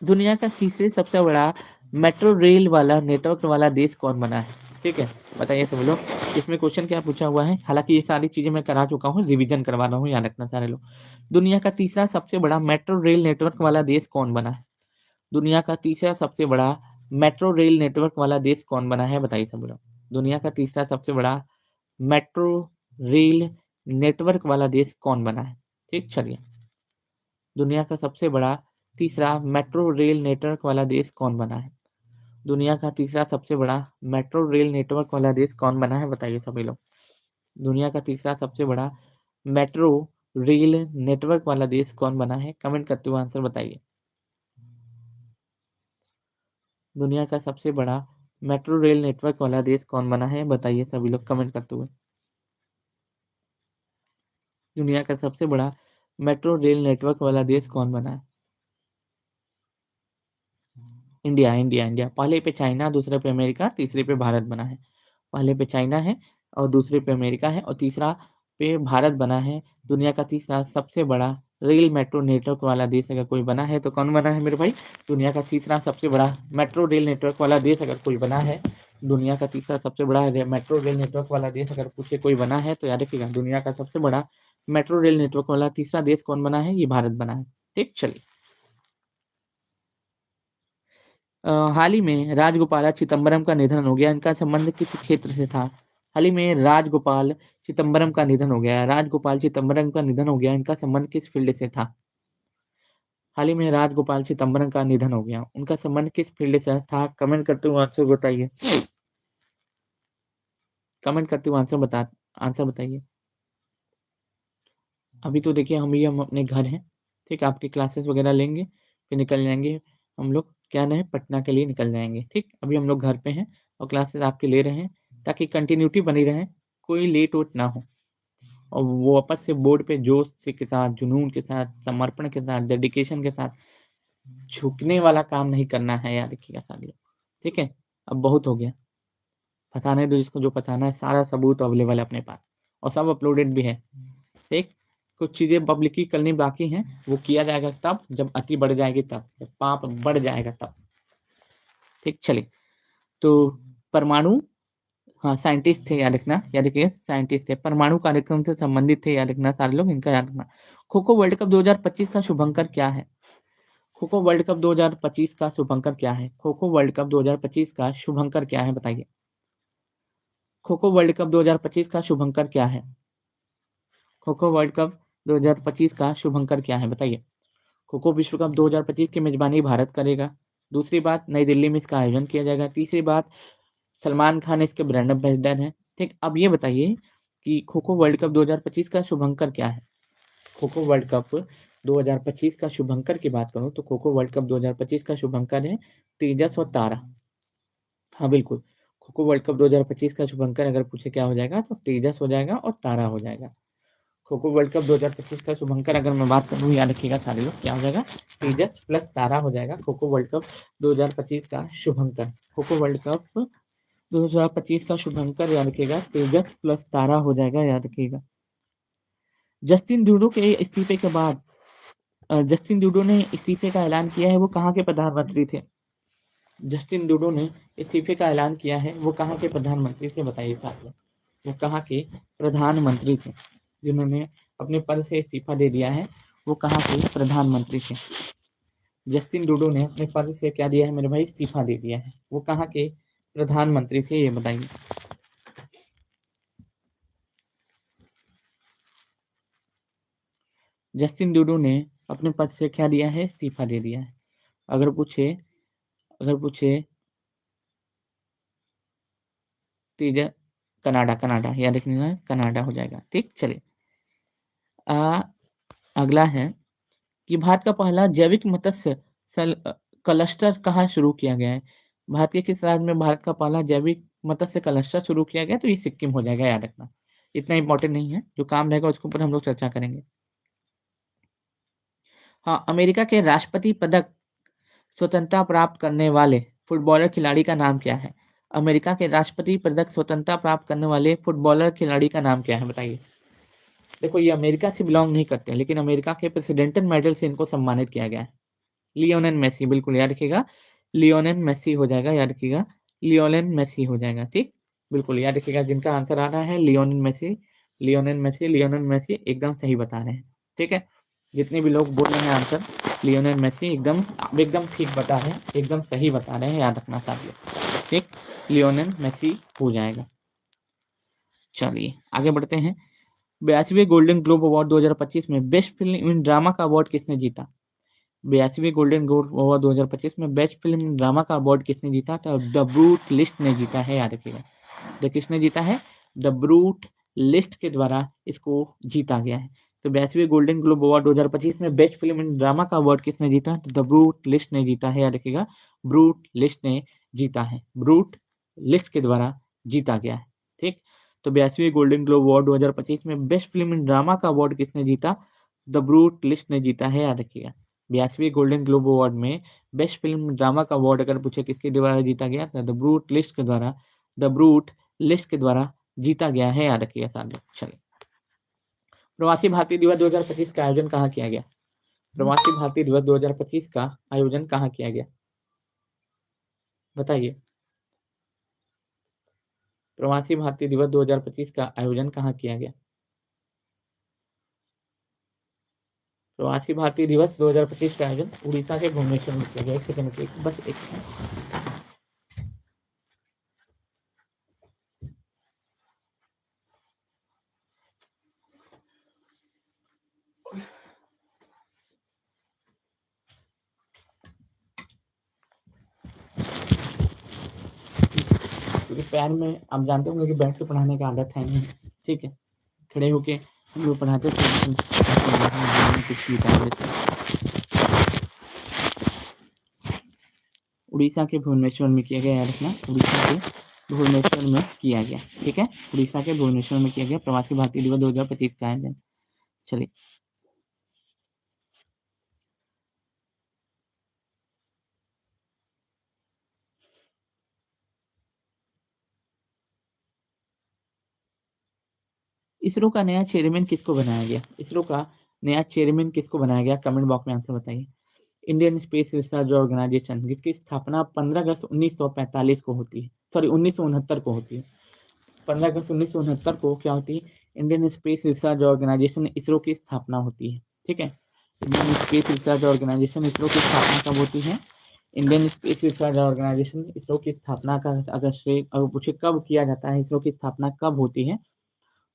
दुनिया का तीसरे सबसे बड़ा मेट्रो रेल वाला नेटवर्क वाला देश कौन बना है? ठीक है, बताइए सब लोग। इसमें क्वेश्चन क्या पूछा हुआ है, हालांकि ये सारी चीजें मैं करा चुका हूँ, रिवीजन करवा रहा हूँ, याद रखना सारे लोग। दुनिया का तीसरा सबसे बड़ा मेट्रो रेल नेटवर्क वाला देश कौन बना है? दुनिया का तीसरा सबसे बड़ा मेट्रो रेल नेटवर्क वाला देश कौन बना है, बताइए सब लोग। दुनिया का तीसरा सबसे बड़ा मेट्रो रेल नेटवर्क वाला देश कौन बना है, ठीक। चलिए, दुनिया का सबसे बड़ा तीसरा मेट्रो रेल नेटवर्क वाला देश कौन बना है? दुनिया का तीसरा सबसे बड़ा मेट्रो रेल नेटवर्क वाला देश कौन बना है, बताइए सभी लोग। दुनिया का तीसरा सबसे बड़ा मेट्रो रेल नेटवर्क वाला देश कौन बना है? कमेंट करते हुए आंसर बताइए। दुनिया का सबसे बड़ा मेट्रो रेल नेटवर्क वाला देश कौन बना है, बताइए सभी लोग कमेंट करते हुए। दुनिया का सबसे बड़ा मेट्रो रेल नेटवर्क वाला देश कौन बना है? India, India, India. पहले पे चाइना, दूसरे पे अमेरिका, तीसरे पे भारत बना है। पहले पे चाइना है और दूसरे पे अमेरिका है और तीसरा पे भारत बना है। दुनिया का तीसरा सबसे बड़ा रेल मेट्रो नेटवर्क वाला देश अगर कोई बना है तो कौन बना है मेरे भाई? दुनिया का तीसरा सबसे बड़ा मेट्रो रेल नेटवर्क वाला देश अगर कोई बना है, दुनिया का तीसरा सबसे बड़ा मेट्रो रेल नेटवर्क वाला देश अगर पूछे कोई बना है तो याद रखिएगा, दुनिया का सबसे बड़ा मेट्रो रेल नेटवर्क वाला तीसरा देश कौन बना है? ये भारत बना है, ठीक। चलिए, हाल ही में राजगोपाला चिदम्बरम का निधन हो गया, इनका संबंध किस क्षेत्र से था? हाल ही में राजगोपाल चिदम्बरम का निधन हो गया, राजगोपाल चिदम्बरम का निधन हो गया, इनका संबंध किस फील्ड से था? हाल ही में राजगोपाल चिदम्बरम का निधन हो गया, उनका संबंध किस फील्ड से था? कमेंट करते हुए आंसर बताइए। कमेंट करते हुए आंसर बताइए। अभी तो देखिए हम अपने घर हैं, ठीक है, आपकी क्लासेस वगैरह लेंगे फिर निकल जाएंगे हम लोग, क्या ना है, पटना के लिए निकल जाएंगे। ठीक, अभी हम लोग घर पे हैं और क्लासेस आपके ले रहे हैं ताकि कंटिन्यूटी बनी रहे, कोई लेट वेट ना हो, और वो वापस से बोर्ड पे जोश से के साथ, जुनून के साथ, समर्पण के साथ, डेडिकेशन के साथ झुकने वाला काम नहीं करना है, याद रखिएगा सारे लोग। ठीक है, अब बहुत हो गया, फंसाने दो जिसको जो फंसाना है, सारा सबूत अवेलेबल है अपने पास और सब अपलोडेड भी है। ठीक, कुछ चीज़ें पब्लिक की करनी बाकी हैं, वो किया जाएगा तब जब अति बढ़ जाएगी, तब जब पाप बढ़ जाएगा तब। ठीक, चलिए, तो परमाणु, हाँ साइंटिस्ट थे, याद रखना, याद रखिए साइंटिस्ट थे, परमाणु कार्यक्रम से संबंधित थे, याद रखना सारे लोग, इनका याद रखना। खो खो वर्ल्ड कप 2025 का शुभंकर क्या है? खो खो वर्ल्ड कप 2025 का शुभंकर क्या है? खो खो वर्ल्ड कप 2025 का शुभंकर क्या है, बताइए। खो खो वर्ल्ड कप 2025 का शुभंकर क्या है? खो खो वर्ल्ड कप 2025 का शुभंकर क्या है, बताइए। खो खो विश्व कप 2025 की मेजबानी भारत करेगा। दूसरी बात, नई दिल्ली में इसका आयोजन किया जाएगा। तीसरी बात, सलमान खान इसके ब्रांड एम्बेसडर हैं। ठीक, अब ये बताइए कि खो खो वर्ल्ड कप 2025 का शुभंकर क्या है? खो खो वर्ल्ड कप 2025 का शुभंकर की बात करूं तो खो खो वर्ल्ड कप 2025 का शुभंकर है तेजस और तारा। हाँ बिल्कुल, खो खो वर्ल्ड कप 2025 का शुभंकर अगर पूछे क्या हो जाएगा तो तेजस हो जाएगा और तारा हो जाएगा। खो खो वर्ल्ड कप 2025 का शुभंकर अगर मैं बात करूँ, याद रखिएगा सारे लोग, क्या हो जाएगा, तेजस प्लस तारा हो जाएगा खो खो वर्ल्ड कप 2025 का शुभंकर। खो खो वर्ल्ड कप 2025 का शुभंकर याद रखिएगा, तेजस प्लस तारा हो जाएगा, याद रखिएगा। जस्टिन ट्रूडो के इस्तीफे के बाद, जस्टिन ट्रूडो ने इस्तीफे का ऐलान किया है, वो कहाँ के प्रधानमंत्री थे? जस्टिन ट्रूडो ने इस्तीफे का ऐलान किया है, वो कहाँ के प्रधानमंत्री थे, बताइए साथ में। वो कहाँ के प्रधानमंत्री थे जिन्होंने अपने पद से इस्तीफा दे दिया है? वो कहाँ के प्रधानमंत्री थे? जस्टिन ट्रूडो ने अपने पद से क्या दिया है मेरे भाई, इस्तीफा दे दिया है, वो कहाँ के प्रधानमंत्री थे, ये बताइए। जस्टिन ट्रूडो ने अपने पद से क्या दिया है, इस्तीफा दे दिया है। अगर पूछे अगर पूछे तीजा, कनाडा, कनाडा याद रखना, कनाडा हो जाएगा। ठीक, चलिए, अगला है कि भारत का पहला जैविक मत्स्य क्लस्टर कहाँ शुरू किया गया है? भारत के किस राज्य में भारत का पहला जैविक मत्स्य क्लस्टर शुरू किया गया? तो ये सिक्किम हो जाएगा, याद रखना, इतना इंपॉर्टेंट नहीं है, जो काम रहेगा उसके ऊपर हम लोग चर्चा करेंगे। हाँ, अमेरिका के राष्ट्रपति पदक स्वतंत्रता प्राप्त करने वाले फुटबॉलर खिलाड़ी का नाम क्या है? अमेरिका के राष्ट्रपति पदक स्वतंत्रता प्राप्त करने वाले फुटबॉलर खिलाड़ी का नाम क्या है, बताइए। देखो, ये अमेरिका से बिलोंग नहीं करते हैं, लेकिन अमेरिका के प्रेसिडेंटल मेडल से इनको सम्मानित किया गया है। लियोनेल मेसी, बिल्कुल याद रखिएगा, लियोनेल मेसी हो जाएगा, याद रखिएगा, लियोनेल मेसी हो जाएगा। ठीक, बिल्कुल याद रखिएगा, जिनका आंसर आ रहा है Lionel Messi, Lionel Messi, Lionel Messi एकदम सही बता रहे हैं। ठीक है, जितने भी लोग बोल रहे हैं आंसर लियोनेल मेसी, एकदम आप एकदम ठीक बता रहे हैं, एकदम सही बता रहे हैं, याद रखना साथ। ठीक, लियोनेल मेसी हो जाएगा। चलिए आगे बढ़ते हैं। 82वें गोल्डन ग्लोब अवार्ड 2025 में बेस्ट फिल्म इन ड्रामा का अवार्ड किसने जीता? 82वें गोल्डन ग्लोब अवार्ड 2025 में बेस्ट फिल्म इन ड्रामा का अवार्ड किसने जीता? तो द ब्रूट लिस्ट ने जीता है, याद रखिएगा। द किसने जीता है? द ब्रूट लिस्ट के द्वारा इसको जीता गया है। तो 82वें गोल्डन ग्लोब अवार्ड 2025 में बेस्ट फिल्म इन ड्रामा का अवार्ड किसने जीता? तो द ब्रूट लिस्ट ने जीता है, याद रखिएगा, ब्रूट लिस्ट ने जीता है, ब्रूट लिस्ट के द्वारा जीता गया है। ठीक, तो 82वें गोल्डन ग्लोब अवार्ड 2025 में बेस्ट फिल्म इन ड्रामा का अवार्ड किसने जीता? द ब्रूट लिस्ट ने जीता है, याद रखिएगा। 82वें गोल्डन ग्लोब अवार्ड में बेस्ट फिल्म ड्रामा का अवार्ड अगर पूछे किसके द्वारा जीता गया, तो द ब्रूट लिस्ट के द्वारा, द ब्रूट लिस्ट के द्वारा जीता गया है, याद रखिएगा साथ। चलिए, प्रवासी भारतीय दिवस 2025 का आयोजन कहाँ किया गया? प्रवासी भारतीय दिवस 2025 का आयोजन कहाँ किया गया, बताइए। प्रवासी भारतीय दिवस 2025 का आयोजन कहाँ किया गया? प्रवासी भारतीय दिवस 2025 का आयोजन उड़ीसा के भुवनेश्वर में किया गया। एक सेकंड रुकिए, बस एक सेकंड। पैर में आप जानते होंगे कि बैठ के पढ़ाने का आदत है नहीं, ठीक है, खड़े होके हम लोग पढ़ाते थे, कुछ भी पढ़ा देते। उड़ीसा के भुवनेश्वर में किया गया, याद रखना, उड़ीसा के भुवनेश्वर में किया गया, ठीक है, उड़ीसा के भुवनेश्वर में किया गया प्रवासी भारतीय दिवस 2025 का आयोजन। चलिए, इसरो का नया चेयरमैन किसको बनाया गया? इसरो का नया चेयरमैन किसको बनाया गया? कमेंट बॉक्स में आंसर बताइए। इंडियन स्पेस रिसर्च ऑर्गेनाइजेशन, जिसकी स्थापना 15 अगस्त 1945 को होती है, सॉरी 1969 को होती है। 15 अगस्त 1969 को क्या होती है? Indian space research organisation, ISRO की स्थापना होती है, ठीक है। Indian space research organisation, ISRO की स्थापना कब होती है? Indian space research organisation, ISRO की स्थापना का अगर पूछे कब किया जाता है, इसरो की स्थापना कब होती है,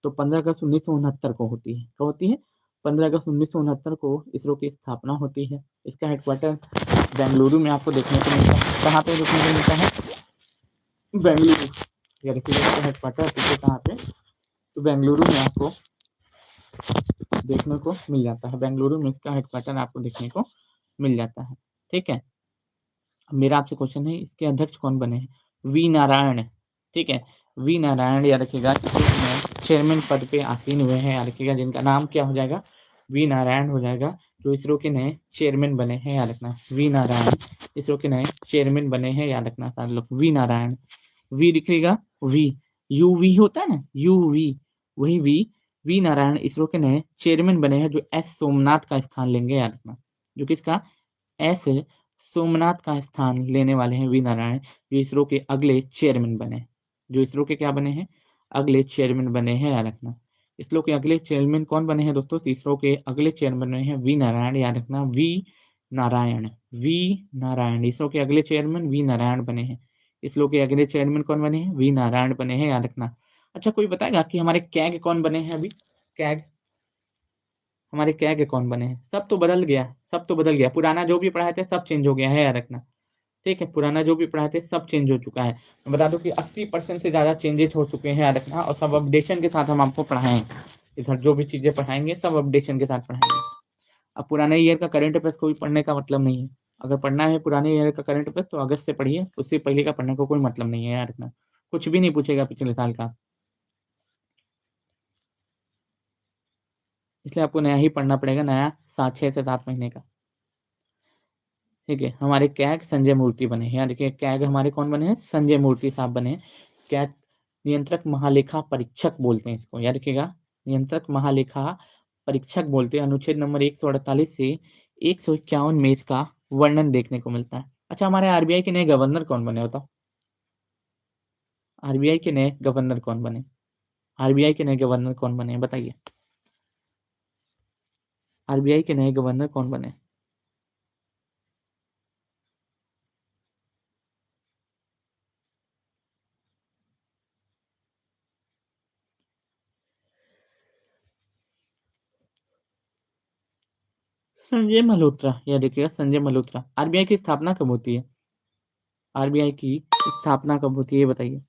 तो 15 अगस्त 1969 को होती है। कब होती है? 15 अगस्त 1969 को इसरो की स्थापना होती है। इसका हेडक्वार्टर बेंगलुरु में आपको देखने को मिलता है। कहाँ पे देखने को मिलता है? बेंगलुरु। या देखिए इसका हेडक्वार्टर कहाँ पे? तो बेंगलुरु में आपको देखने को मिल जाता है। बेंगलुरु में इसका हेडक्वार्टर आपको देखने को मिल जाता है, ठीक है। मेरा आपसे क्वेश्चन है, इसके अध्यक्ष कौन बने हैं? वी नारायण, ठीक है, वी नारायण याद रखिएगा, चेयरमैन पद पे आसीन हुए हैं, याद रखिएगा, जिनका नाम क्या हो जाएगा? वी नारायण हो जाएगा, जो इसरो के नए चेयरमैन बने हैं, याद रखना, वी नारायण इसरो के नए चेयरमैन बने हैं, याद रखना सारे लोग, वी नारायण। वी दिखेगा, वी, यू वी होता है ना, यू वी, वही वी, वी नारायण इसरो के नए चेयरमैन बने हैं, जो एस सोमनाथ का स्थान लेंगे, याद रखना, जो किसका? एस सोमनाथ का स्थान लेने वाले हैं वी नारायण, जो इसरो के अगले चेयरमैन बने, जो इसरो के क्या बने हैं? अगले चेयरमैन बने हैं, याद रखना। इसरो के अगले चेयरमैन कौन बने हैं दोस्तों? इसरो के अगले चेयरमैन बने हैं वी नारायण, याद रखना, वी नारायण, वी नारायण इसरो के अगले चेयरमैन वी नारायण बने हैं। इसरो के अगले चेयरमैन कौन बने हैं? वी नारायण बने हैं, याद रखना। अच्छा, कोई बताएगा कि हमारे कैग कौन बने हैं अभी? कैग, हमारे कैग कौन बने हैं? सब तो बदल गया, सब तो बदल गया, पुराना जो भी पढ़ाए थे सब चेंज हो गया है, याद रखना, ठीक है, पुराना जो भी पढ़ाए थे सब चेंज हो चुका है। मैं बता दूं कि 80% से ज़्यादा चेंजेस हो चुके हैं, याद रखना, और सब अपडेशन के साथ हम आपको पढ़ाएंगे। इधर जो भी चीज़ें पढ़ाएंगे सब अपडेशन के साथ पढ़ाएंगे। अब पुराने ईयर का करंट अफेयर्स कोई पढ़ने का मतलब नहीं है। अगर पढ़ना है पुराने ईयर का करंट अफेयर्स तो अगस्त से पढ़िए, उससे पहले का पढ़ने का कोई मतलब नहीं है, याद रखना, कुछ भी नहीं पूछेगा पिछले साल का, इसलिए आपको नया ही पढ़ना पड़ेगा, नया 6 से 7 महीने का, ठीक है। हमारे कैग संजय मूर्ति बने हैं, याद रखिए, कैग हमारे कौन बने हैं? संजय मूर्ति साहब बने हैं। कैग नियंत्रक महालेखा परीक्षक बोलते हैं इसको, याद रखिएगा, नियंत्रक महालेखा परीक्षक बोलते हैं। अनुच्छेद नंबर 148 से 151 में इसका वर्णन देखने को मिलता है। अच्छा, हमारे आरबीआई के नए गवर्नर कौन बने बताओ? आरबीआई के नए गवर्नर कौन बने? आरबीआई के नए गवर्नर कौन बने बताइए? आरबीआई के नए गवर्नर कौन बने? संजय मल्होत्रा, याद रखिएगा, संजय मल्होत्रा। आरबीआई की स्थापना कब होती है? आरबीआई की स्थापना कब होती है ये बताइए?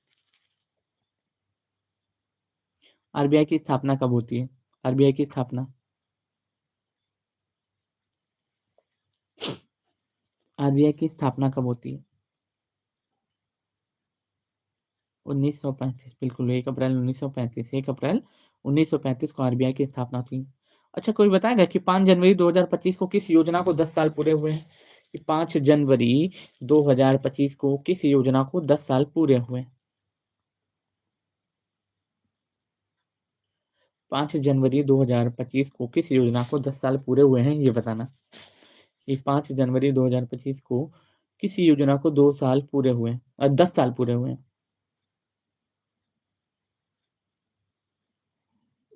आरबीआई की स्थापना कब होती है? आरबीआई की स्थापना, आरबीआई की स्थापना कब होती है? 1935, बिल्कुल, 1 अप्रैल 1935, 1 अप्रैल 1935 को आरबीआई की स्थापना हुई। अच्छा, कोई बताएगा कि 5 जनवरी 2025 को किस योजना को 10 साल पूरे हुए हैं? कि 5 जनवरी 2025 को किस योजना को 10 साल पूरे हुए? 5 जनवरी 2025 को किस योजना को 10 साल पूरे हुए हैं, ये बताना। कि 5 जनवरी 2025 को किस योजना को 2 साल पूरे हुए और 10 साल पूरे हुए?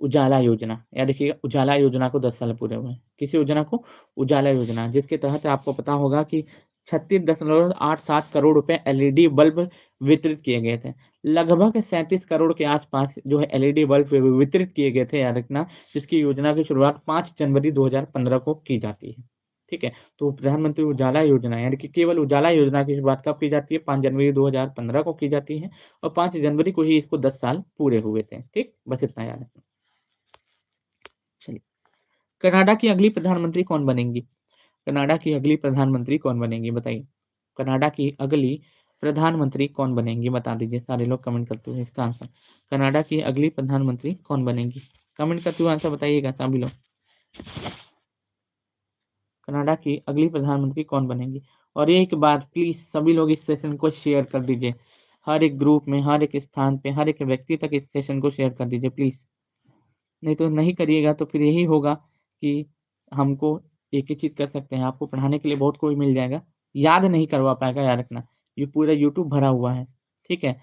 उजाला योजना, याद रखिएगा, उजाला योजना को 10 साल पूरे हुए हैं। किस योजना को? उजाला योजना, जिसके तहत आपको पता होगा कि 36.87 करोड़ रुपए एलईडी बल्ब वितरित किए गए थे। लगभग 37 करोड़ के आसपास जो है एलईडी बल्ब वितरित किए गए थे, याद रखना, जिसकी योजना की शुरुआत 5 जनवरी 2015 को की जाती है। ठीक है। तो प्रधानमंत्री उजाला योजना यानी कि केवल उजाला योजना की शुरुआत कब की जाती है? 5 जनवरी 2015 को की जाती है और 5 जनवरी को ही इसको 10 साल पूरे हुए थे। ठीक, बस इतना याद रखना। चलिए, कनाडा की अगली प्रधानमंत्री कौन बनेंगी? कनाडा की अगली प्रधानमंत्री कौन बनेंगी बताइए? कनाडा की अगली प्रधानमंत्री कौन बनेंगी बता दीजिए, सारे लोग कमेंट करते हुए इसका आंसर। कनाडा की अगली प्रधानमंत्री कौन बनेंगी? कमेंट करते हुए आंसर बताइएगा सभी लोग। कनाडा की अगली प्रधानमंत्री कौन बनेंगी? और एक बात प्लीज सभी लोग इस सेशन को शेयर कर दीजिए, हर एक ग्रुप में, हर एक स्थान पे, हर एक व्यक्ति तक इस सेशन को शेयर कर दीजिए प्लीज। नहीं तो नहीं करिएगा तो फिर यही होगा कि हमको एक ही चीज कर सकते हैं, आपको पढ़ाने के लिए बहुत कोई मिल जाएगा, याद नहीं करवा पाएगा, याद रखना। ये पूरा यूट्यूब भरा हुआ है, ठीक है,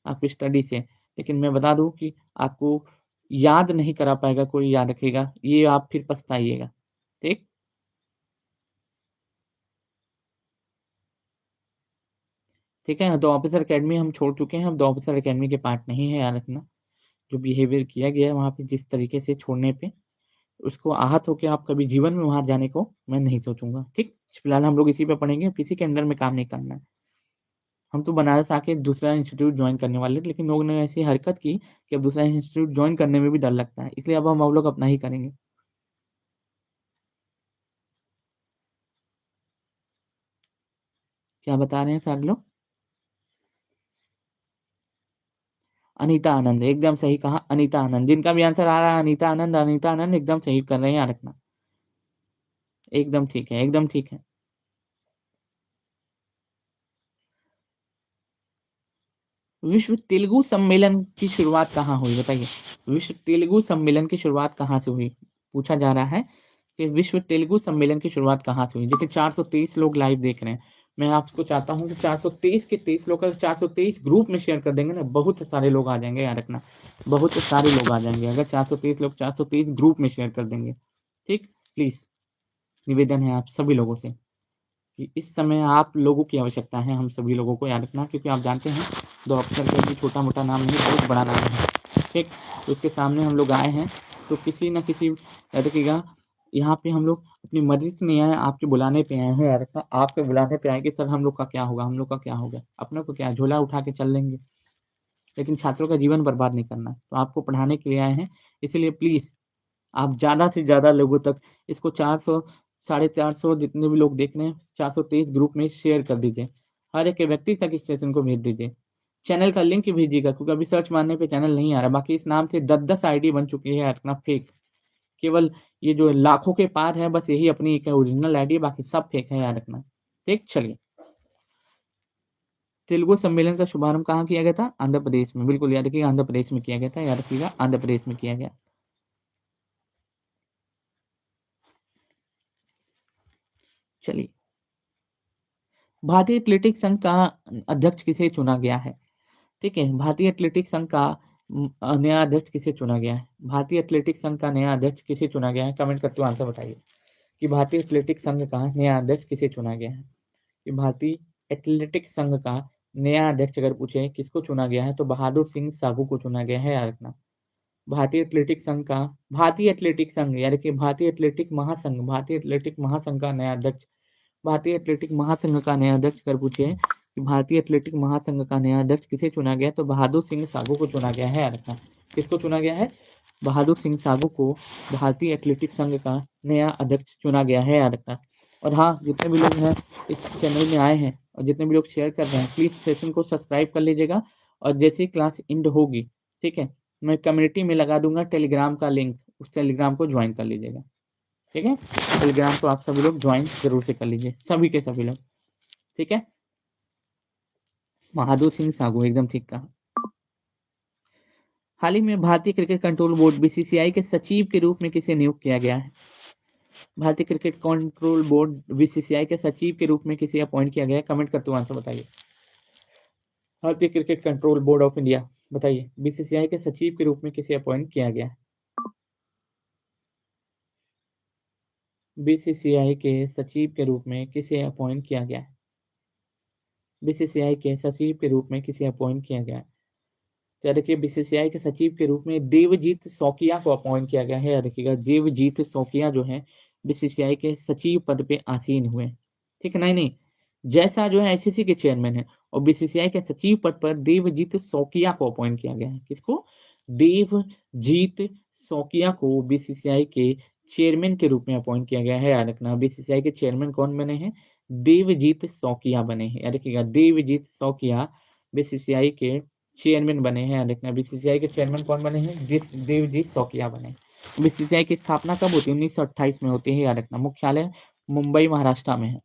आपकी स्टडी से, लेकिन मैं बता दूं कि आपको याद नहीं करा पाएगा कोई, याद रखेगा, ये आप फिर पछताइएगा। ठीक, ठीक है। द ऑफिसर अकेडमी हम छोड़ चुके हैं, हम द ऑफिसर अकेडमी के पार्ट नहीं है, याद रखना। जो बिहेवियर किया गया है वहाँ पे, जिस तरीके से छोड़ने पे उसको आहत होकर आप कभी जीवन में वहां जाने को मैं नहीं सोचूंगा। ठीक, फिलहाल हम लोग इसी पे पढ़ेंगे, किसी के अंडर में काम नहीं करना है। हम तो बनारस आके दूसरा इंस्टीट्यूट ज्वाइन करने वाले थे, लेकिन लोगों ने ऐसी हरकत की कि अब दूसरा इंस्टीट्यूट ज्वाइन करने में भी डर लगता है, इसलिए अब हम लोग अपना ही करेंगे। क्या बता रहे हैं सारे लोग? अनीता आनंद, एकदम सही कहा, अनीता आनंद। जिनका भी आंसर आ रहा है अनीता आनंद, अनीता आनंद एकदम सही कर रहे हैं, याद रखना। एकदम ठीक है, एकदम ठीक है। विश्व तेलुगु सम्मेलन की शुरुआत कहाँ हुई बताइए? विश्व तेलुगु सम्मेलन की शुरुआत कहाँ से हुई? पूछा जा रहा है कि विश्व तेलुगु सम्मेलन की शुरुआत कहाँ से हुई। देखिए 423 लोग लाइव देख रहे हैं, मैं आपको चाहता हूँ कि 423 के 23 लोग अगर 423 ग्रुप में शेयर कर देंगे ना, बहुत सारे लोग आ जाएंगे, याद रखना, बहुत सारे लोग आ जाएंगे अगर 423 लोग 423 ग्रुप में शेयर कर देंगे। ठीक, प्लीज निवेदन है आप सभी लोगों से कि इस समय आप लोगों की आवश्यकता है, हम सभी लोगों को, याद रखना, क्योंकि आप जानते हैं दो अफसर का भी छोटा मोटा नाम नहीं, बहुत बड़ा नाम है। ठीक, तो उसके सामने हम लोग आए हैं, तो किसी न किसी, याद रखिएगा, यहाँ पे हम लोग अपनी मर्जी से नहीं आए, आपके बुलाने पे आए हैं, याद रखना, आपके बुलाने पे आए कि सर हम लोग का क्या होगा, हम लोग का क्या होगा, अपने को क्या झोला उठा के चल लेंगे, लेकिन छात्रों का जीवन बर्बाद नहीं करना, तो आपको पढ़ाने के लिए आए हैं। इसलिए प्लीज आप ज़्यादा से ज़्यादा लोगों तक इसको 400, 450 जितने भी लोग देख रहे हैं 423 ग्रुप में शेयर कर दीजिए, हर एक व्यक्ति तक इस सेशन को भेज दीजिए। चैनल का लिंक भेजिएगा, क्योंकि अभी सर्च मारने पे चैनल नहीं आ रहा, बाकी इस नाम से 10-10 आईडी बन चुकी है अपना फेक, केवल ये जो लाखों के पार है बस यही अपनी एक ओरिजिनल आईडी, बाकी सब फेक है, याद रखना। ठीक, चलिए, तेलुगु सम्मेलन का शुभारंभ कहाँ किया गया था? आंध्र प्रदेश में, बिल्कुल याद रखिएगा, आंध्र प्रदेश में किया गया था, याद रखिएगा, आंध्र प्रदेश में किया गया। चलिए, भारतीय एथलेटिक्स संघ का अध्यक्ष किसे चुना गया है? ठीक है, भारतीय एथलेटिक्स संघ का नया अध्यक्ष किसे चुना गया है? भारतीय एथलेटिक्स संघ का नया अध्यक्ष किसे चुना गया है? कमेंट करते हुए आंसर बताइए कि भारतीय एथलेटिक्स संघ का नया अध्यक्ष किसे चुना गया है। कि भारतीय एथलेटिक्स संघ का नया अध्यक्ष अगर पूछे किसको चुना गया है, तो बहादुर सिंह साहू को चुना गया है, याद रखना। भारतीय एथलेटिक्स संघ का, भारतीय एथलेटिक्स संघ यानी कि भारतीय एथलेटिक महासंघ, भारतीय एथलेटिक महासंघ का नया अध्यक्ष, भारतीय एथलेटिक महासंघ का नया अध्यक्ष अगर पूछे कि भारतीय एथलेटिक महासंघ का नया अध्यक्ष किसे चुना गया, तो बहादुर सिंह साहू को चुना गया है, याद रखना। किसको चुना गया है? बहादुर सिंह साहू को भारतीय एथलेटिक संघ का नया अध्यक्ष चुना गया है, याद रखना। और हाँ, जितने भी लोग हैं इस चैनल में आए हैं और जितने भी लोग शेयर कर रहे हैं, प्लीज सेशन को सब्सक्राइब कर लीजिएगा, और जैसे ही क्लास एंड होगी, ठीक है, मैं कम्युनिटी में लगा दूंगा टेलीग्राम का लिंक, उस टेलीग्राम को ज्वाइन कर लीजिएगा। ठीक है, टेलीग्राम को आप सभी लोग ज्वाइन जरूर से कर लीजिए, सभी के सभी लोग। ठीक है, बहादुर सिंह सागू, एकदम ठीक कहा। हाल ही में भारतीय क्रिकेट कंट्रोल बोर्ड बीसीसीआई के सचिव के रूप में किसे नियुक्त किया गया है? भारतीय क्रिकेट कंट्रोल बोर्ड बीसीसीआई के सचिव के रूप में किसे अपॉइंट किया गया है? कमेंट करते हुए आंसर बताइए। भारतीय cricket control board of India, बताइए, बीसीसीआई के सचिव के रूप में किसे अपॉइंट किया गया है? बीसीसीआई के सचिव के रूप में किसे अपॉइंट किया गया है? बीसीसीआई के सचिव के रूप में किसे अपॉइंट किया गया है? तो देखिए, बीसीसीआई के सचिव के रूप में देवजीत सौकिया को अपॉइंट किया गया है, याद रखिएगा, देवजीत सौकिया जो है बीसीसीआई के सचिव पद पे आसीन हुए। ठीक है, नहीं नहीं, जैसा जो है आईसीसी के चेयरमैन है और बीसीसीआई के सचिव पद पर देवजीत सौकिया को अपॉइंट किया गया है। किसको? देवजीत सौकिया को बीसीसीआई के चेयरमैन के रूप में अपॉइंट किया गया है। याद रखना, बीसीसीआई के चेयरमैन कौन बने हैं? देवजीत सौकिया बने हैं। याद रखिएगा, देवजीत सौकिया बीसीसीआई के चेयरमैन बने हैं। याद रखना, बीसीसीआई के चेयरमैन कौन बने हैं? देवजीत सौकिया बने। बीसीसीआई की स्थापना कब होती है? 1928 में होती है। याद रखना, मुख्यालय मुंबई महाराष्ट्र में है।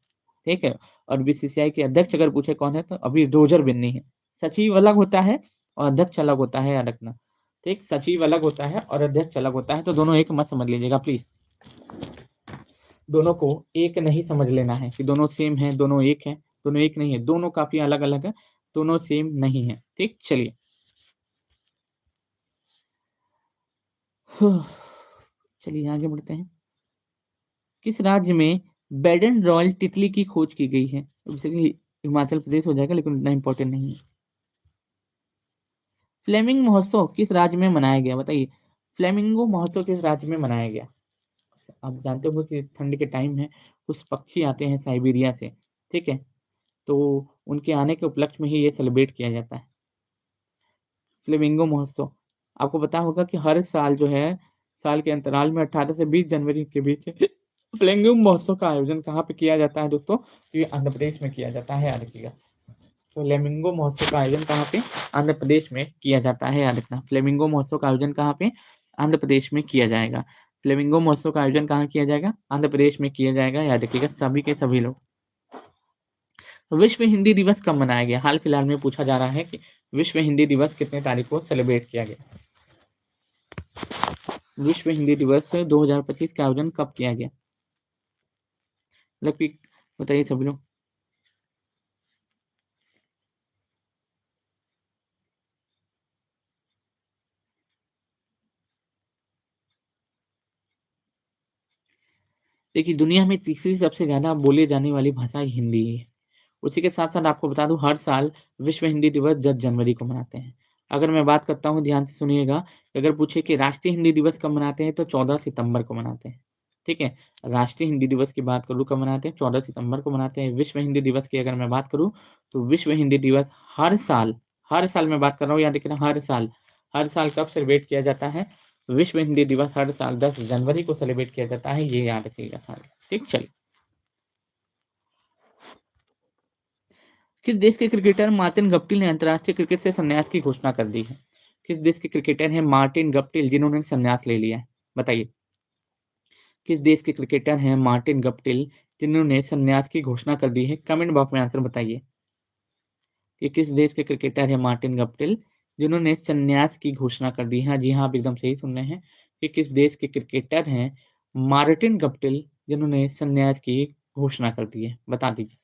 ठीक है, और बीसीसीआई के अध्यक्ष अगर पूछे कौन है तो अभी रोजर बिन्नी है। सचिव अलग होता है और अध्यक्ष अलग होता है। याद रखना, ठीक, सचिव अलग होता है और अध्यक्ष अलग होता है, तो दोनों एक मत समझ लीजिएगा प्लीज। दोनों को एक नहीं समझ लेना है कि दोनों सेम है, दोनों एक है। दोनों एक नहीं है, दोनों काफी अलग अलग है, दोनों सेम नहीं है। ठीक, चलिए चलिए आगे बढ़ते हैं। किस राज्य में बेडन रॉयल तितली की खोज की गई है? बेसिकली हिमाचल प्रदेश हो जाएगा, लेकिन उतना इंपॉर्टेंट नहीं है। फ्लेमिंग महोत्सव किस राज्य में मनाया गया? बताइए, फ्लेमिंगो महोत्सव किस राज्य में मनाया गया? आप जानते हो कि ठंड के टाइम है, कुछ पक्षी आते हैं साइबेरिया से। ठीक है, तो उनके आने के उपलक्ष्य में ही ये सेलिब्रेट किया जाता है, फ्लेमिंगो महोत्सव। आपको पता होगा कि हर साल जो है, साल के अंतराल में 18 से 20 जनवरी के बीच फ्लेमिंगो महोत्सव का आयोजन कहाँ पे किया जाता है दोस्तों? तो ये आंध्र प्रदेश में किया जाता है। याद रखिएगा, फ्लेमिंगो महोत्सव का आयोजन कहाँ पे? आंध्र प्रदेश में किया जाता है। याद रखना, फ्लेमिंगो महोत्सव का आयोजन कहाँ पे? आंध्र प्रदेश में किया जाएगा। फ्लेमिंगो महोत्सव का आयोजन कहाँ किया जाएगा? आंध्र प्रदेश में किया जाएगा। याद रखिएगा सभी के सभी लोग। विश्व हिंदी दिवस कब मनाया गया? हाल फिलहाल में पूछा जा रहा है कि विश्व हिंदी दिवस कितने तारीख को सेलिब्रेट किया गया? विश्व हिंदी दिवस 2025 का आयोजन कब किया गया? लकी बताइए सभी लोग। देखिए, दुनिया में तीसरी सबसे ज्यादा बोली जाने वाली भाषा हिंदी है। उसी के साथ साथ आपको बता दूं, हर साल विश्व हिंदी दिवस 10 जनवरी को मनाते हैं। अगर मैं बात करता हूं, ध्यान से सुनिएगा, अगर पूछे कि राष्ट्रीय हिंदी दिवस कब मनाते हैं तो 14 सितंबर को मनाते हैं। ठीक है, राष्ट्रीय हिंदी दिवस की बात करूँ कब मनाते हैं? 14 सितंबर को मनाते हैं। विश्व हिंदी दिवस की अगर मैं बात करूँ तो विश्व हिंदी दिवस हर साल मैं बात कर रहा हूँ, याद रखना, हर साल कब सेलिब्रेट किया जाता है? विश्व हिंदी दिवस हर साल 10 जनवरी को सेलिब्रेट किया जाता है, ये याद रखिएगा सारे। ठीक, चलिए। किस देश के क्रिकेटर मार्टिन गप्टिल ने अंतर्राष्ट्रीय क्रिकेट से संन्यास की घोषणा कर दी है? किस देश के क्रिकेटर हैं मार्टिन गप्टिल जिन्होंने संन्यास ले लिया है? बताइए, किस देश के क्रिकेटर हैं मार्टिन गप्टिल जिन्होंने संन्यास की घोषणा कर दी है? कमेंट बॉक्स में आंसर बताइए कि किस देश के क्रिकेटर हैं मार्टिन गप्टिल जिन्होंने संन्यास की घोषणा कर दी है। हाँ जी हाँ, आप एकदम सही सुन रहे हैं कि किस देश के क्रिकेटर हैं मार्टिन गप्टिल जिन्होंने संन्यास की घोषणा कर दी है, बता दीजिए।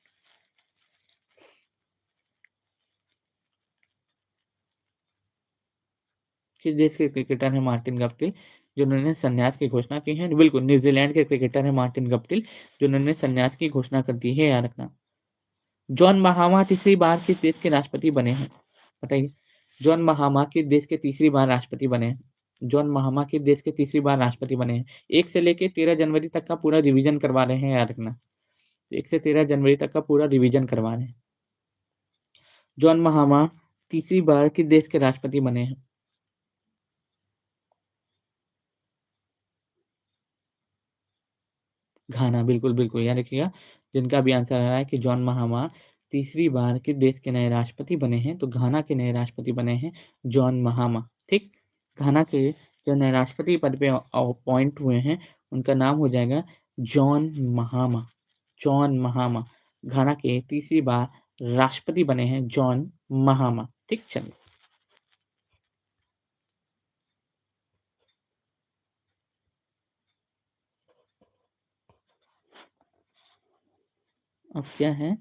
किस देश के क्रिकेटर हैं मार्टिन गप्टिल जिन्होंने संन्यास की घोषणा की है? बिल्कुल, न्यूजीलैंड के क्रिकेटर हैं मार्टिन गप्टिल जिन्होंने संन्यास की घोषणा कर दी है। याद रखना। जॉन महामा तीसरी बार किस देश के राष्ट्रपति बने हैं? बताइए, जॉन महामा किस देश के तीसरी बार राष्ट्रपति बने हैं? जॉन महामा किस देश के तीसरी बार राष्ट्रपति बने हैं? 1 से लेकर 13 जनवरी तक का पूरा रिवीजन करवा रहे हैं। याद रखना, 1 से 13 जनवरी तक का पूरा रिवीजन करवा रहे हैं। जॉन महामा तीसरी बार किस देश के राष्ट्रपति बने हैं? घाना, बिल्कुल बिल्कुल, याद रखिएगा। जिनका भी आंसर आ रहा है कि जॉन महामा तीसरी बार किस देश के नए राष्ट्रपति बने हैं, तो घाना के नए राष्ट्रपति बने हैं जॉन महामा। ठीक, घाना के जो नए राष्ट्रपति पद पे अपॉइंट हुए हैं उनका नाम हो जाएगा जॉन महामा। जॉन महामा घाना के तीसरी बार राष्ट्रपति बने हैं, जॉन महामा। ठीक, चलिए अब क्या है?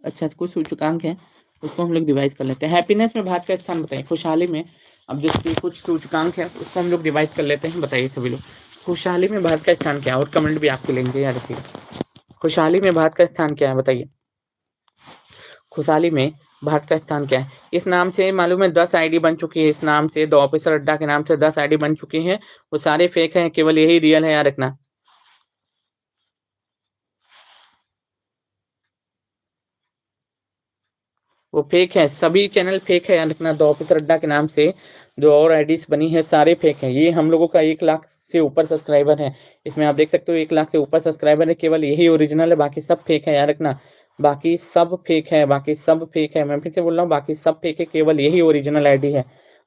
अच्छा, कुछ सूचकांक है, उसको हम लोग डिवाइस कर लेते हैं। हैप्पीनेस में भारत का स्थान बताइए, खुशहाली में अब जिसकी कुछ सूचकांक है उसको हम लोग रिवाइज कर लेते हैं। बताइए सभी लोग, खुशहाली में भारत का स्थान क्या है? और कमेंट भी आपके लेंगे, याद रखिएगा। खुशहाली में भारत का स्थान क्या है बताइए? खुशहाली में भारत का स्थान क्या है? इस नाम से मालूम है 10 आईडी बन चुकी है। इस नाम से, द ऑफिसर अड्डा के नाम से 10 आईडी बन चुकी है। वो सारे फेक हैं, केवल यही रियल है, याद रखना। वो फेक है, सभी चैनल फेक है, याद रखना। द ऑफिसर अड्डा के नाम से जो और आईडीज बनी है सारे फेक है। ये हम लोगों का 1 लाख से ऊपर सब्सक्राइबर है। इसमें आप देख सकते हो 1 लाख से ऊपर सब्सक्राइबर है, केवल यही ओरिजिनल है, बाकी सब फेक है, याद रखना। बाकी सब फेक है, बाकी सब फेक है। मैं फिर से बोल रहा हूँ, बाकी सब फेक है, केवल यही ओरिजिनल आईडी है।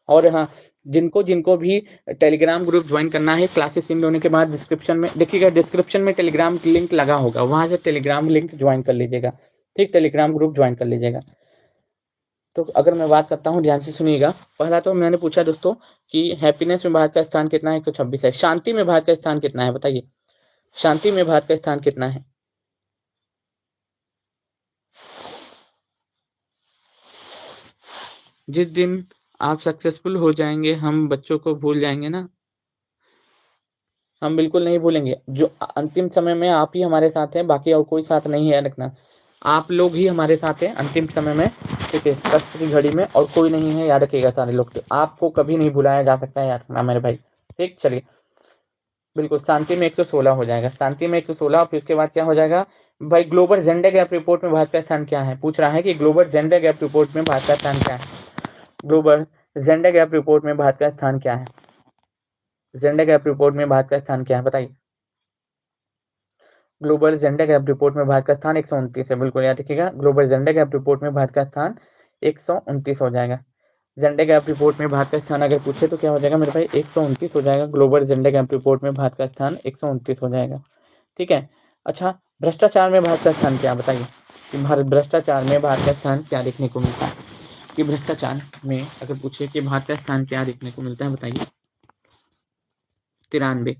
और हाँ, जिनको जिनको भी टेलीग्राम ग्रुप ज्वाइन करना है, क्लासेस इन होने के बाद डिस्क्रिप्शन में देखिएगा, डिस्क्रिप्शन में टेलीग्राम लिंक लगा होगा, वहां से टेलीग्राम लिंक ज्वाइन कर लीजिएगा। ठीक, टेलीग्राम ग्रुप ज्वाइन कर लीजिएगा। तो अगर मैं बात करता हूँ, ध्यान से सुनिएगा। पहला तो मैंने पूछा दोस्तों कि हैप्पीनेस में भारत का स्थान कितना है? 126 है। शांति में भारत का स्थान कितना है बताइए? शांति में भारत का स्थान कितना है? जिस दिन आप सक्सेसफुल हो जाएंगे, हम बच्चों को भूल जाएंगे ना। हम बिल्कुल नहीं भूलेंगे। जो अंतिम समय में आप ही हमारे साथ हैं, बाकी और कोई साथ नहीं है, रखना। आप लोग ही हमारे साथ हैं अंतिम समय में, ठीक है, कष्ट की घड़ी में, और कोई नहीं है, याद रखिएगा सारे लोग। तो आपको कभी नहीं भुलाया जा सकता है, याद रखना मेरे भाई। ठीक, चलिए। बिल्कुल, शांति में 116 हो जाएगा। शांति में 116। फिर उसके बाद क्या हो जाएगा भाई? ग्लोबल जेंडर गैप रिपोर्ट में भारत का स्थान क्या है? पूछ रहा है कि ग्लोबल जेंडर गैप रिपोर्ट में भारत का स्थान क्या है? ग्लोबल जेंडर गैप रिपोर्ट में भारत का स्थान क्या है? जेंडर गैप रिपोर्ट में भारत का स्थान क्या है बताइए? ग्लोबल जेंडर गैप रिपोर्ट में भारत का स्थान 129 है। बिल्कुल याद रखिएगा, ग्लोबल जेंडर गैप रिपोर्ट में भारत का स्थान 129 हो जाएगा। जेंडर गैप रिपोर्ट में भारत का स्थान अगर पूछे तो क्या हो जाएगा मेरे भाई? 129 हो जाएगा। ग्लोबल जेंडर गैप रिपोर्ट में भारत का स्थान 129 हो जाएगा। ठीक है। अच्छा, भ्रष्टाचार में भारत का स्थान क्या बताइए? कि भारत भ्रष्टाचार में भारत का स्थान क्या देखने को मिलता है? कि भ्रष्टाचार में अगर पूछे कि भारत का स्थान क्या देखने को मिलता है बताइए? 93।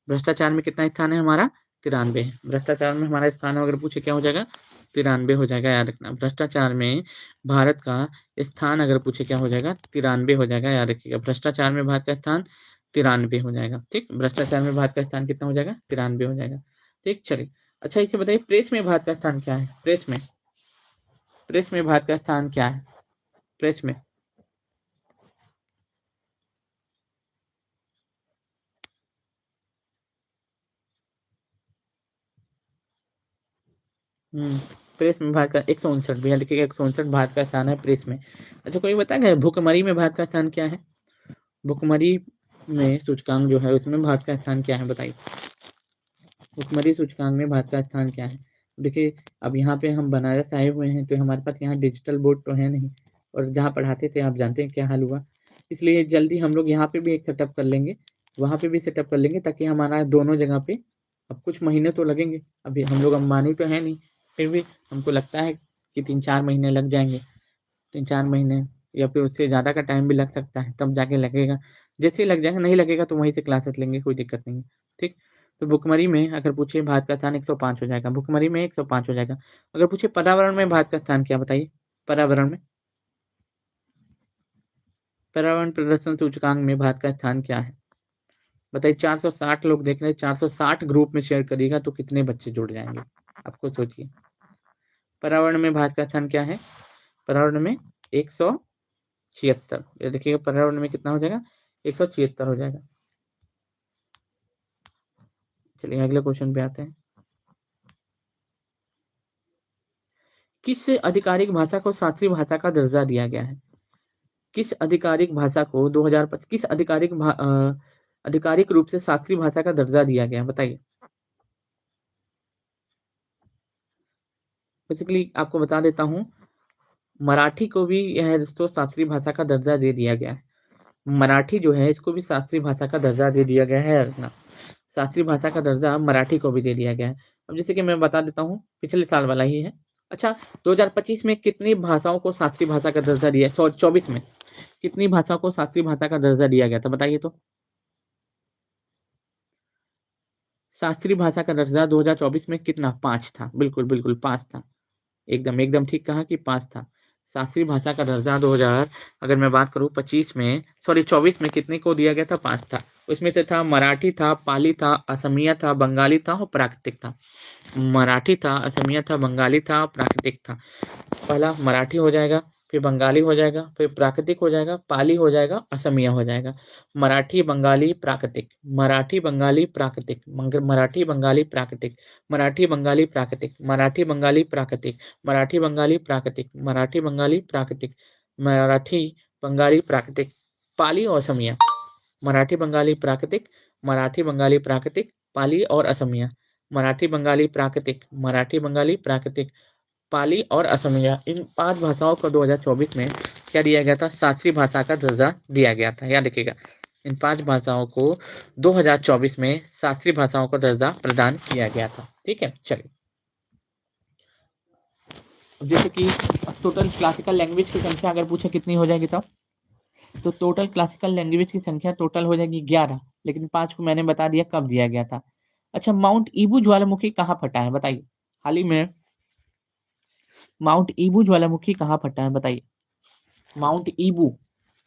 भ्रष्टाचार में कितना स्थान है हमारा? 93। भ्रष्टाचार में हमारा स्थान अगर पूछे क्या हो जाएगा? 93 हो जाएगा, याद रखना। भ्रष्टाचार में भारत का स्थान अगर पूछे क्या हो जाएगा? 93 हो जाएगा, याद रखिएगा। भ्रष्टाचार में भारत का स्थान 93 हो जाएगा। ठीक, भ्रष्टाचार में भारत का स्थान कितना हो जाएगा? 93 हो जाएगा। ठीक, चलिए। अच्छा, इसे बताइए, प्रेस में भारत का स्थान क्या है? प्रेस में भारत का स्थान क्या है? प्रेस में प्रेस में भारत का 159 भैया लिखिएगा। 159 भारत का स्थान है प्रेस में। अच्छा, कोई बताएगा भुखमरी में भारत का स्थान क्या है? भुखमरी में सूचकांक जो है उसमें भारत का स्थान क्या है बताइए? भुखमरी सूचकांक में भारत का स्थान क्या है? देखिए, अब यहाँ पे हम बनारस आए हुए हैं, तो हमारे पास यहाँ डिजिटल बोर्ड तो है नहीं, और जहाँ पढ़ाते थे आप जानते हैं क्या हाल हुआ। इसलिए जल्दी हम लोग यहाँ पे भी एक सेटअप कर लेंगे, वहाँ पे भी सेटअप कर लेंगे, ताकि हमारा दोनों जगह पे, अब कुछ महीने तो लगेंगे, अभी हम लोग अंबानी तो है नहीं, फिर भी हमको लगता है कि 3-4 महीने लग जाएंगे। 3-4 महीने या फिर उससे ज़्यादा का टाइम भी लग सकता है, तब जाके लगेगा। जैसे ही लग जाएगा, नहीं लगेगा तो वहीं से क्लासेस लेंगे, कोई दिक्कत नहीं है। ठीक। तो भुखमरी में अगर पूछे भारत का स्थान 105 हो जाएगा। भुखमरी में 105 हो जाएगा। अगर पूछे पर्यावरण में भारत का स्थान क्या बताइए? पर्यावरण में, पर्यावरण प्रदर्शन सूचकांक में भारत का स्थान क्या है बताइए? 460 लोग देख रहे हैं, 460 ग्रुप में शेयर करिएगा तो कितने बच्चे जुड़ जाएंगे, आपको सोचिए। पर्यावरण में भारत का स्थान क्या है? पर्यावरण में 176। ये देखिएगा, पर्यावरण में कितना हो जाएगा? 176 हो जाएगा। चलिए अगले क्वेश्चन पे आते हैं। किस आधिकारिक भाषा को शास्त्रीय भाषा का दर्जा दिया गया है? किस आधिकारिक भाषा को 2025 किस आधिकारिक रूप से शास्त्रीय भाषा का दर्जा दिया गया बताइए? बेसिकली आपको बता देता हूँ, मराठी को भी यह दोस्तों शास्त्रीय भाषा का दर्जा दे दिया गया है। मराठी जो है इसको भी शास्त्रीय भाषा का दर्जा दे दिया गया है ना। शास्त्रीय भाषा का दर्जा मराठी को भी दे दिया गया है। अब जैसे कि मैं बता देता हूँ, पिछले साल वाला ही है। अच्छा, 2025 में कितनी भाषाओं को शास्त्रीय भाषा का दर्जा दिया? 124 में कितनी भाषाओं को शास्त्रीय भाषा का दर्जा दिया गया था बताइए तो? शास्त्रीय भाषा का दर्जा 2024 में कितना? 5 था। बिल्कुल बिल्कुल 5 था। एकदम एकदम ठीक कहा कि 5 था। शास्त्रीय भाषा का दर्जा 2000 अगर मैं बात करूँ 24 में कितने को दिया गया था? 5 था। उसमें से था मराठी था, पाली था, असमिया था, बंगाली था और प्राकृतिक था। मराठी था, असमिया था, बंगाली था, प्राकृतिक था। पहला मराठी हो जाएगा, फिर बंगाली हो जाएगा, फिर प्राकृतिक हो जाएगा, पाली हो जाएगा, असमिया हो जाएगा। मराठी बंगाली प्राकृतिक, मराठी बंगाली प्राकृतिक, मराठी बंगाली प्राकृतिक, मराठी बंगाली प्राकृतिक, मराठी बंगाली प्राकृतिक, मराठी बंगाली प्राकृतिक, मराठी बंगाली प्राकृतिक, मराठी बंगाली प्राकृतिक, पाली और असमिया। मराठी बंगाली प्राकृतिक, मराठी बंगाली प्राकृतिक, पाली और असमिया। मराठी बंगाली प्राकृतिक, मराठी बंगाली प्राकृतिक, पाली और असमिया, इन 5 भाषाओं को 2024 में क्या दिया गया था? शास्त्रीय भाषा का दर्जा दिया गया था। याद रखिएगा, इन 5 भाषाओं को 2024 में शास्त्रीय भाषाओं का दर्जा प्रदान किया गया था। ठीक है, चलिए। जैसे कि टोटल क्लासिकल लैंग्वेज की संख्या अगर पूछे कितनी हो जाएगी तो टोटल क्लासिकल लैंग्वेज की संख्या टोटल हो जाएगी 11, लेकिन 5 को मैंने बता दिया कब दिया गया था। अच्छा, माउंट ईबू ज्वालामुखी कहाँ फटा है बताइए? हाल ही में माउंट ईबू ज्वालामुखी कहाँ फटा है बताइए? माउंट ईबू,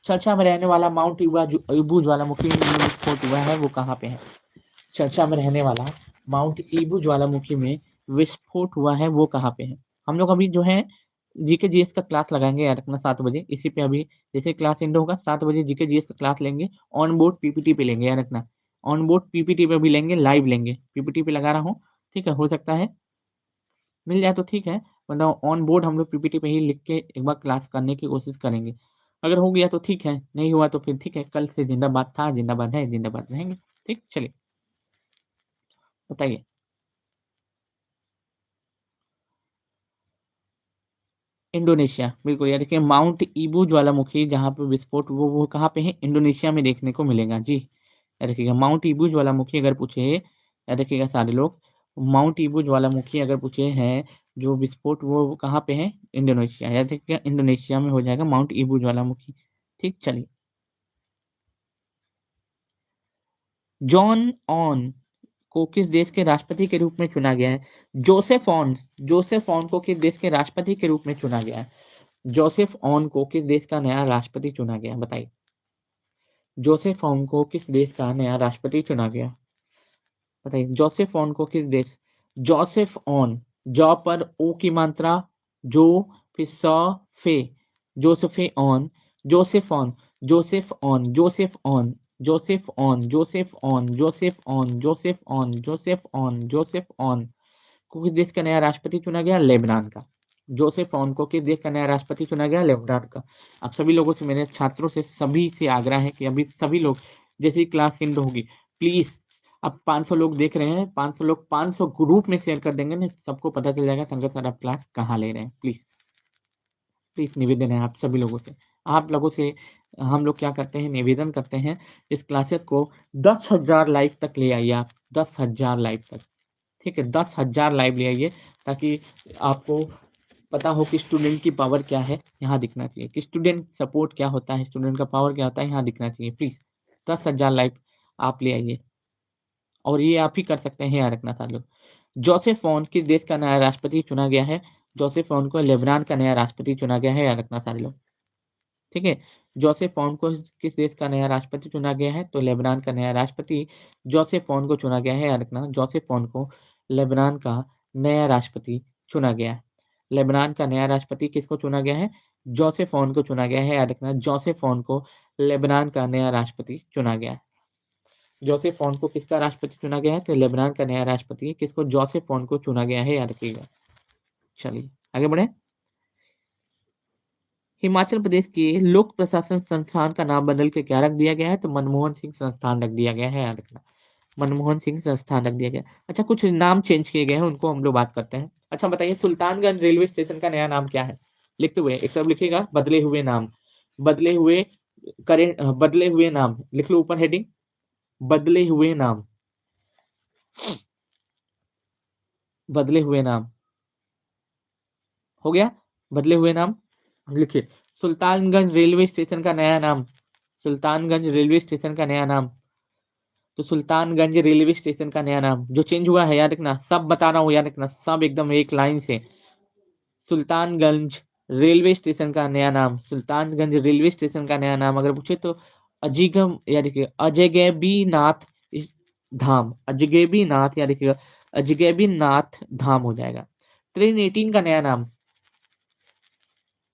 चर्चा में रहने वाला माउंट ईबू ज्वालामुखी में विस्फोट हुआ है, वो कहाँ पे है? चर्चा में रहने वाला माउंट ईबू ज्वालामुखी में विस्फोट हुआ है, वो कहाँ पे है? हम लोग अभी जो है जीके जीएस का क्लास लगाएंगे यार अपना 7 बजे। इसी पे अभी जैसे क्लास एंड होगा 7 बजे जीके जीएस का क्लास लेंगे, ऑन बोर्ड पीपीटी पे लेंगे यार रखना। ऑन बोर्ड पीपीटी पे भी लेंगे, लाइव लेंगे, पीपीटी पे लगा रहा हूँ। ठीक है, हो सकता है मिल जाए तो ठीक है, वरना ऑन बोर्ड हम लोग पीपीटी पे ही लिख के एक बार क्लास करने की कोशिश करेंगे। अगर हो गया तो ठीक है, नहीं हुआ तो फिर ठीक है, कल से जिंदाबाद था, जिंदाबाद है, जिंदाबाद रहेंगे। ठीक, चलिए बताइए। इंडोनेशिया, बिल्कुल यार, देखिए माउंट ईबू ज्वालामुखी जहाँ पे विस्फोट वो कहाँ पे है? इंडोनेशिया में देखने को मिलेगा जी। याद रखिएगा, माउंट ईबू ज्वालामुखी अगर पूछे, याद रखिएगा सारे लोग, माउंट ईबू ज्वालामुखी अगर पूछे हैं जो विस्फोट वो कहाँ पे है? इंडोनेशिया। याद रखिएगा, इंडोनेशिया में हो जाएगा माउंट ईबू ज्वालामुखी। ठीक, चलिए। जॉन ऑन को किस देश के राष्ट्रपति के रूप में चुना गया है? जोसेफ ऑन को किस देश के राष्ट्रपति के रूप में चुना गया है? जोसेफ ऑन को किस देश का नया राष्ट्रपति चुना गया, बताइए? जोसेफ ऑन को किस देश का नया राष्ट्रपति चुना गया, बताइए? जोसेफ ऑन को किस देश, जोसेफ ऑन, जॉ पर ओ की मात्रा, जो, फिर स, फे, Josephine, Josephine, Josephine, Josephine, Josephine, Josephine, Josephine, Josephine, Josephine, Josephine को किस देश का नया राष्ट्रपति चुना गया? लेबनान का। जोसेफ ऑन को किस देश का नया राष्ट्रपति चुना गया? लेबनान का। आप सभी लोगों से, मेरे छात्रों से, सभी से आग्रह है कि अभी सभी लोग जैसे ही क्लास एंड होगी प्लीज, अब 500 लोग देख रहे हैं, 500 लोग 500 ग्रुप में शेयर कर देंगे ना, सबको पता चल जाएगा शंकर सर आप क्लास कहाँ ले रहे हैं। प्लीज प्लीज निवेदन है आप सभी लोगों से, आप लोगों से हम लोग क्या करते हैं, निवेदन करते हैं, इस क्लासेस को 10,000 लाइव तक ले आइए आप, 10,000 लाइव तक। ठीक है, 10,000 लाइव ले आइए, ताकि आपको पता हो कि स्टूडेंट की पावर क्या है, यहाँ दिखना चाहिए कि स्टूडेंट सपोर्ट क्या होता है, स्टूडेंट का पावर क्या होता है, यहाँ दिखना चाहिए। प्लीज 10,000 लाइव आप ले आइए, और ये आप ही कर सकते हैं, याद रखना था लोग। जोसेफ ऑन किस देश का नया राष्ट्रपति चुना गया है? जोसेफ ऑन को लेबनान का नया राष्ट्रपति चुना गया है, याद रखना सारे लोग। ठीक है, जोसेफ ऑन को किस देश का नया राष्ट्रपति चुना गया है? तो लेबनान का नया राष्ट्रपति जोसेफ ऑन को चुना गया है, याद रखना। जोसेफ ऑन को लेबनान का नया राष्ट्रपति चुना गया है। लेबनान का नया राष्ट्रपति किसको चुना गया है? जोसेफ ऑन को चुना गया है, याद रखना। जोसेफ ऑन को लेबनान का नया राष्ट्रपति चुना गया है। जोसेफ ऑन को किसका राष्ट्रपति चुना गया है? तो लेबनान का नया राष्ट्रपति किसको? जोसेफ ऑन को चुना गया है, याद रखिएगा। चलिए आगे बढ़े। हिमाचल प्रदेश के लोक प्रशासन संस्थान का नाम बदल के क्या रख दिया गया है? तो मनमोहन सिंह संस्थान रख दिया गया है, याद रखना। मनमोहन सिंह संस्थान रख दिया गया। अच्छा, कुछ नाम चेंज किए गए हैं, उनको हम लोग बात करते हैं। अच्छा बताइए, सुल्तानगंज रेलवे स्टेशन का नया नाम क्या है? लिखते हुए एक सब लिखिएगा, बदले हुए नाम, बदले हुए करेंट, बदले हुए नाम लिख लो ऊपर हेडिंग, बदले हुए नाम, बदले हुए नाम हो गया। बदले हुए नाम लिखिए, सुल्तानगंज रेलवे स्टेशन का नया नाम, सुल्तानगंज रेलवे स्टेशन का नया नाम। तो सुल्तानगंज रेलवे स्टेशन का नया नाम जो चेंज हुआ है, याद रखना, सब बता रहा हूँ, याद रखना सब एकदम एक लाइन से। सुल्तानगंज रेलवे स्टेशन का नया नाम, सुल्तानगंज रेलवे स्टेशन का नया नाम अगर पूछे तो अजीगम या देखिए अजगैबीनाथ धाम, अजगैबीनाथ या देखिएगा अजगैबीनाथ धाम हो जाएगा। ट्रेन 18 का नया नाम,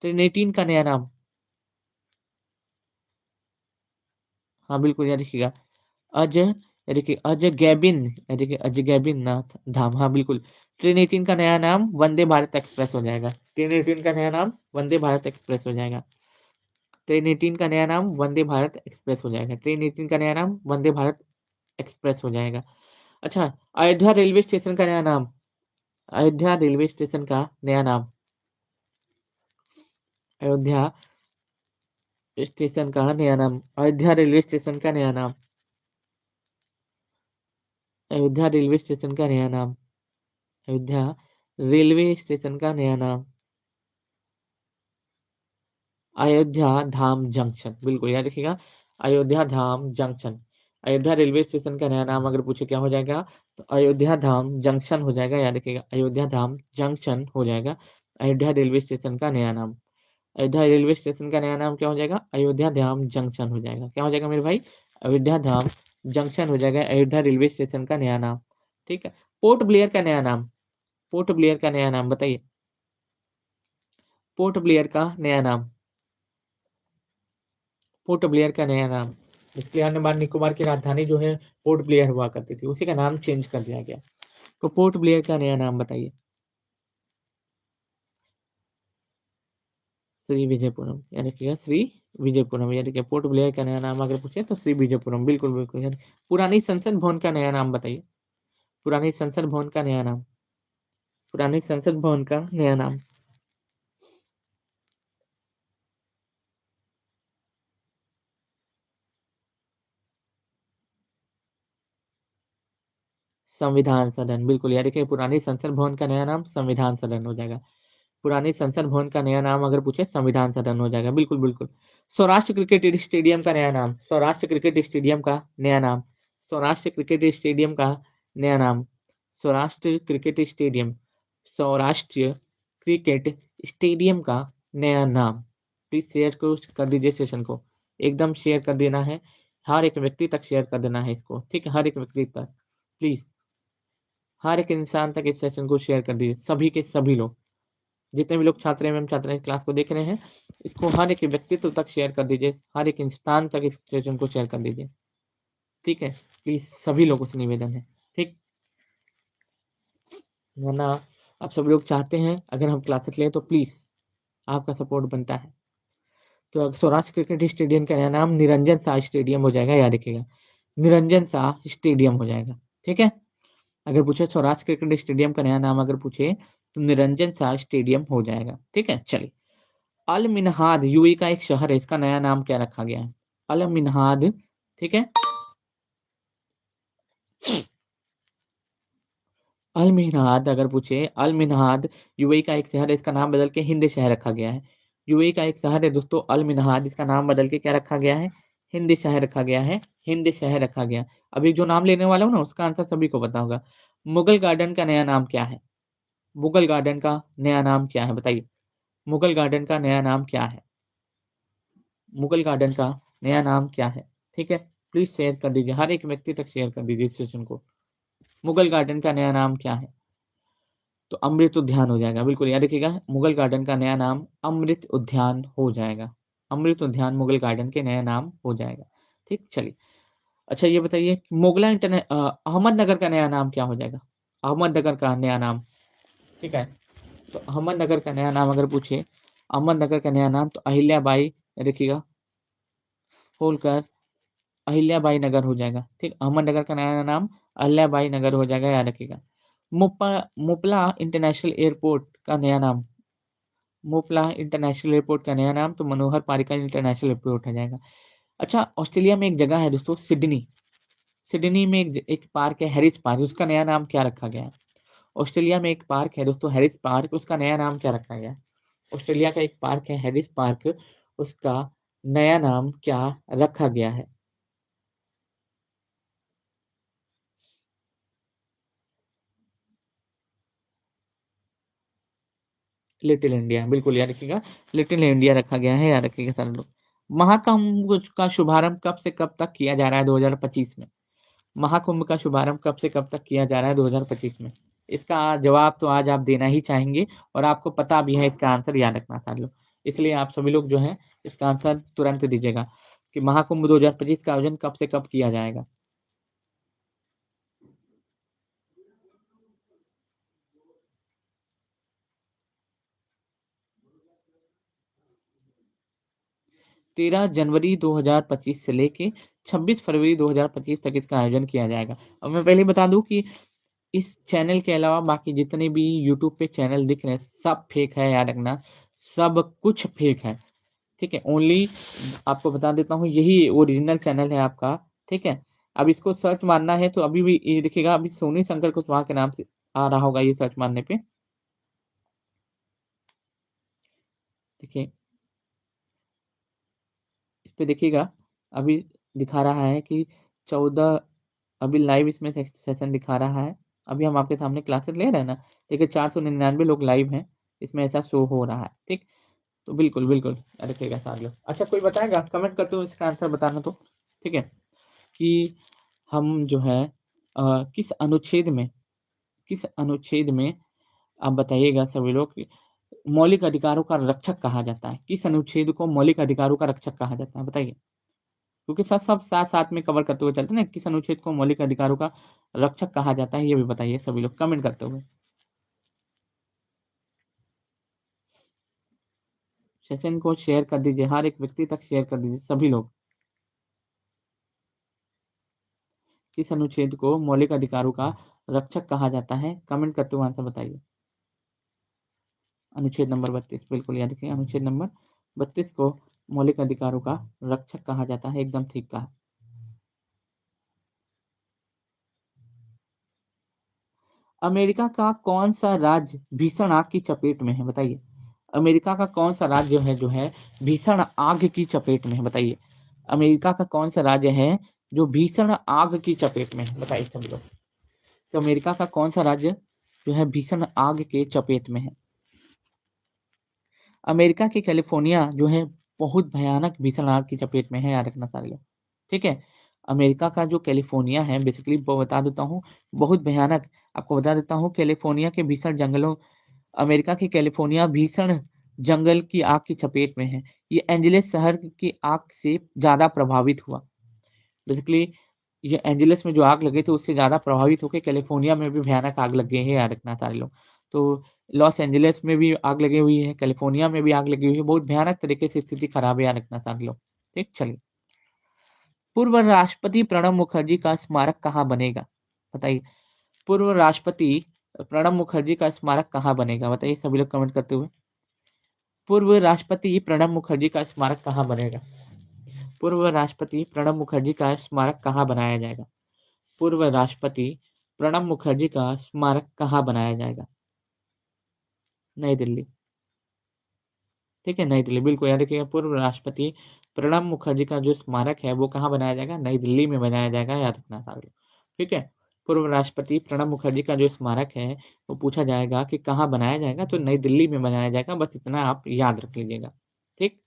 ट्रेन 18 का नया नाम, हाँ बिल्कुल याद रखिएगा, अज या देखिए अजगैबिन या देखिए अजगैबिन नाथ धाम, हाँ बिल्कुल। ट्रेन 18 का नया नाम वंदे भारत एक्सप्रेस हो जाएगा। ट्रेन 18 का नया नाम वंदे भारत एक्सप्रेस हो जाएगा। ट्रेन 18 का नया नाम वंदे भारत एक्सप्रेस हो जाएगा। ट्रेन 18 का नया नाम वंदे भारत एक्सप्रेस हो जाएगा। अच्छा, अयोध्या रेलवे स्टेशन का नया नाम, अयोध्या रेलवे स्टेशन का नया नाम, अयोध्या स्टेशन का नया नाम, अयोध्या रेलवे स्टेशन का नया नाम, अयोध्या रेलवे स्टेशन का नया नाम, अयोध्या रेलवे स्टेशन का नया नाम, अयोध्या धाम जंक्शन, बिल्कुल याद रखिएगा, अयोध्या धाम जंक्शन। अयोध्या रेलवे स्टेशन का नया नाम अगर पूछे क्या हो जाएगा, तो अयोध्या धाम जंक्शन हो जाएगा, याद रखिएगा अयोध्या धाम जंक्शन हो जाएगा अयोध्या रेलवे स्टेशन का नया नाम। अयोध्या रेलवे स्टेशन का नया नाम क्या हो जाएगा, अयोध्या धाम जंक्शन हो जाएगा। क्या हो जाएगा मेरे भाई, अयोध्या धाम जंक्शन हो जाएगा अयोध्या रेलवे स्टेशन का नया नाम। ठीक है, पोर्ट ब्लेयर का नया नाम, पोर्ट ब्लेयर का नया नाम बताइए, पोर्ट ब्लेयर का नया नाम, पोर्ट ब्लेयर का नया नाम। इसलिए अंडमान निकोबार की राजधानी जो है पोर्ट ब्लेयर हुआ करती थी, उसी का नाम चेंज कर दिया गया। तो पोर्ट ब्लेयर का नया नाम बताइए, श्री विजयपुरम, यानी कि श्री विजयपुरम, यानी कि पोर्ट ब्लेयर का नया नाम अगर पूछे तो श्री विजयपुरम, बिल्कुल बिल्कुल यानी। पुरानी संसद भवन का नया नाम बताइए, पुरानी संसद भवन का नया नाम, पुरानी संसद भवन का नया नाम, संविधान सदन, बिल्कुल यानी कि पुरानी संसद भवन का नया नाम संविधान सदन हो जाएगा। पुरानी संसद भवन का नया नाम अगर पूछे संविधान सदन हो जाएगा, बिल्कुल बिल्कुल। सौराष्ट्र क्रिकेट स्टेडियम का नया नाम, सौराष्ट्र क्रिकेट स्टेडियम का नया नाम, सौराष्ट्र क्रिकेट स्टेडियम का नया नाम, Saurashtra cricket stadium, Saurashtra cricket stadium का नया नाम। प्लीज शेयर कर दीजिए सेशन को, एकदम शेयर कर देना है, हर एक व्यक्ति तक शेयर कर देना है इसको, ठीक है, हर एक व्यक्ति तक प्लीज, हर एक इंसान तक इस सेशन को शेयर कर दीजिए, सभी के सभी लोग, जितने भी लोग छात्र एवं छात्राएं क्लास को देख रहे हैं, इसको हर एक व्यक्तित्व तक शेयर कर दीजिए, हर एक इंसान तक इस सेशन को शेयर कर दीजिए, ठीक है, प्लीज सभी लोगों से निवेदन है, ठीक, वरना आप सब लोग चाहते हैं अगर हम क्लासेस लें तो प्लीज आपका सपोर्ट बनता है। तो सौराष्ट्र क्रिकेट स्टेडियम का नया नाम निरंजन शाह स्टेडियम हो जाएगा, याद रखिएगा, निरंजन शाह स्टेडियम हो जाएगा, ठीक है। अगर पूछे सौराष्ट्र क्रिकेट स्टेडियम का नया नाम अगर पूछे तो निरंजन शाह स्टेडियम हो जाएगा, ठीक है। चलिए, अल मिनहाद यूएई का एक शहर है, इसका नया नाम क्या रखा गया है, अल मिनहाद, ठीक है, अल मिनहाद अगर पूछे, अल मिनहाद यूएई का एक शहर है, इसका नाम बदल के हिंद शहर रखा गया है। यूएई का एक शहर है दोस्तों अल मिनहाद, इसका नाम बदल के क्या रखा गया है, हिंद शहर रखा गया है, हिंद शहर रखा गया। अभी जो नाम लेने वाला हूँ ना उसका आंसर सभी को पता होगा। मुगल गार्डन का नया नाम क्या है, मुगल गार्डन का नया नाम क्या है बताइए, मुगल गार्डन का नया नाम क्या है, मुगल गार्डन का नया नाम क्या है, ठीक है, प्लीज शेयर कर दीजिए, हर एक व्यक्ति तक शेयर कर दीजिए इस सेशन को। मुगल गार्डन का नया नाम क्या है, तो अमृत उद्यान हो जाएगा, बिल्कुल याद रखिएगा, मुगल गार्डन का नया नाम अमृत उद्यान हो जाएगा, अमृत उद्यान मुगल गार्डन के नया नाम हो जाएगा, ठीक। चलिए, अच्छा ये बताइए मुगला अहमदनगर का नया नाम क्या हो जाएगा, अहमदनगर का नया नाम, ठीक है, तो अहमदनगर का नया नाम अगर पूछे, अहमदनगर का नया नाम तो अहिल्याबाई, रखिएगा होलकर अहिल्याबाई नगर हो जाएगा, ठीक, अहमदनगर का नया नाम अहिल्याबाई नगर हो जाएगा, याद रखिएगा। मुपला इंटरनेशनल एयरपोर्ट का नया नाम, मुपला इंटरनेशनल एयरपोर्ट का नया नाम तो मनोहर पारिकर इंटरनेशनल एयरपोर्ट हो जाएगा। अच्छा, ऑस्ट्रेलिया में एक जगह है दोस्तों सिडनी, सिडनी में एक पार्क है हैरिस पार्क, उसका नया नाम क्या रखा गया है। ऑस्ट्रेलिया में एक पार्क है दोस्तों हैरिस पार्क, उसका नया नाम क्या रखा गया है। ऑस्ट्रेलिया का एक पार्क है हैरिस पार्क, उसका नया नाम क्या रखा गया है। लिटिल इंडिया, बिल्कुल याद रखिएगा, लिटिल इंडिया रखा गया है, याद रखिएगा सारे लोग। महाकुंभ का शुभारंभ कब से कब तक किया जा रहा है 2025 में? महाकुंभ का शुभारंभ कब से कब तक किया जा रहा है 2025 में? इसका जवाब तो आज आप देना ही चाहेंगे और आपको पता भी है इसका आंसर, याद रखना सारे लोग। इसलिए आप सभी लोग जो है इसका आंसर तुरंत दीजिएगा कि महाकुंभ 2025 का आयोजन कब से कब किया जाएगा। तेरह जनवरी 2025 से लेके 26 फरवरी 2025 तक इसका आयोजन किया जाएगा। और मैं पहले बता दूं कि इस चैनल के अलावा बाकी जितने भी यूट्यूब पे चैनल दिख रहे हैं सब फेक है, याद रखना, सब कुछ फेक है। ठीक है, ओनली आपको बता देता हूँ यही ओरिजिनल चैनल है आपका। ठीक है, अब इसको सर्च मारना है तो अभी भी ये दिखेगा, अभी सोनी शंकर कुशवाहा के नाम से आ रहा होगा ये सर्च मारने पे। देखिए इस पे देखिएगा, अभी दिखा रहा है कि 14 अभी लाइव इसमें सेशन दिखा रहा है। अभी हम आपके सामने क्लासेस ले रहे हैं ना, देखिए 499 लोग लाइव हैं इसमें, ऐसा शो हो रहा है। ठीक, तो बिल्कुल बिल्कुल रखिएगा साथ लोग। अच्छा कोई बताएगा, कमेंट करते हो इसका आंसर बताना तो। ठीक है, कि हम जो है किस अनुच्छेद में, किस अनुच्छेद में आप बताइएगा सभी लोग कि मौलिक अधिकारों का रक्षक कहा जाता है? किस अनुच्छेद को मौलिक अधिकारों का रक्षक कहा जाता है बताइए, क्योंकि सब सब साथ साथ में कवर करते हुए चलते हैं ना। किस अनुच्छेद को मौलिक अधिकारों का रक्षक कहा जाता है ये भी बताइए सभी लोग कमेंट करते हुए। सेशन को शेयर कर दीजिए, हर एक व्यक्ति तक शेयर कर दीजिए सभी लोग। किस अनुच्छेद को मौलिक अधिकारों का रक्षक कहा जाता है, कमेंट करते हुए आंसर बताइए। अनुच्छेद नंबर 32, बिल्कुल याद रखिए, अनुच्छेद नंबर 32 को मौलिक अधिकारों का रक्षक कहा जाता है, एकदम ठीक कहा। अमेरिका का कौन सा राज्य भीषण आग की चपेट में है बताइए? अमेरिका का कौन सा राज्य है जो है भीषण आग की चपेट में है बताइए? अमेरिका का कौन सा राज्य है जो भीषण आग की चपेट में है बताइए सब लोग। तो अमेरिका का कौन सा राज्य जो है भीषण आग के चपेट में है? अमेरिका के कैलिफोर्निया जो है बहुत भयानक भीषण आग की चपेट में है, याद रखना सारे लोग। ठीक है, अमेरिका का जो कैलिफोर्निया है बेसिकली वो बता देता हूँ, बहुत भयानक आपको बता देता हूँ। कैलिफोर्निया के भीषण जंगलों, अमेरिका की कैलिफोर्निया भीषण जंगल की आग की चपेट में है। ये एंजलिस शहर की आग से ज्यादा प्रभावित हुआ। बेसिकली ये एंजलिस में जो आग लगी थी उससे ज्यादा प्रभावित होकर कैलिफोर्निया में भी भयानक आग लग गई है, याद रखना सारे लोग। तो लॉस एंजलिस में भी आग लगी हुई है, कैलिफोर्निया में भी आग लगी हुई है, बहुत भयानक तरीके से स्थिति खराब है, याद रखना सारे लोग। ठीक, चलिए। पूर्व राष्ट्रपति प्रणब मुखर्जी का स्मारक कहाँ बनेगा बताइए? पूर्व राष्ट्रपति प्रणब मुखर्जी का स्मारक कहाँ बनेगा बताइए सभी लोग कमेंट करते हुए। पूर्व राष्ट्रपति प्रणब मुखर्जी का स्मारक कहाँ बनेगा? पूर्व राष्ट्रपति प्रणब मुखर्जी का स्मारक कहाँ बनाया जाएगा? पूर्व राष्ट्रपति प्रणब मुखर्जी का स्मारक कहाँ बनाया जाएगा? नई दिल्ली। ठीक है, नई दिल्ली, बिल्कुल याद रखिएगा। पूर्व राष्ट्रपति प्रणब मुखर्जी का जो स्मारक है वो कहाँ बनाया जाएगा? नई दिल्ली में बनाया जाएगा, याद रखना सारे लोग। ठीक है, पूर्व राष्ट्रपति प्रणब मुखर्जी का जो स्मारक है वो पूछा जाएगा कि कहाँ बनाया जाएगा, तो नई दिल्ली में बनाया जाएगा, बस इतना आप याद रख लीजिएगा। ठीक,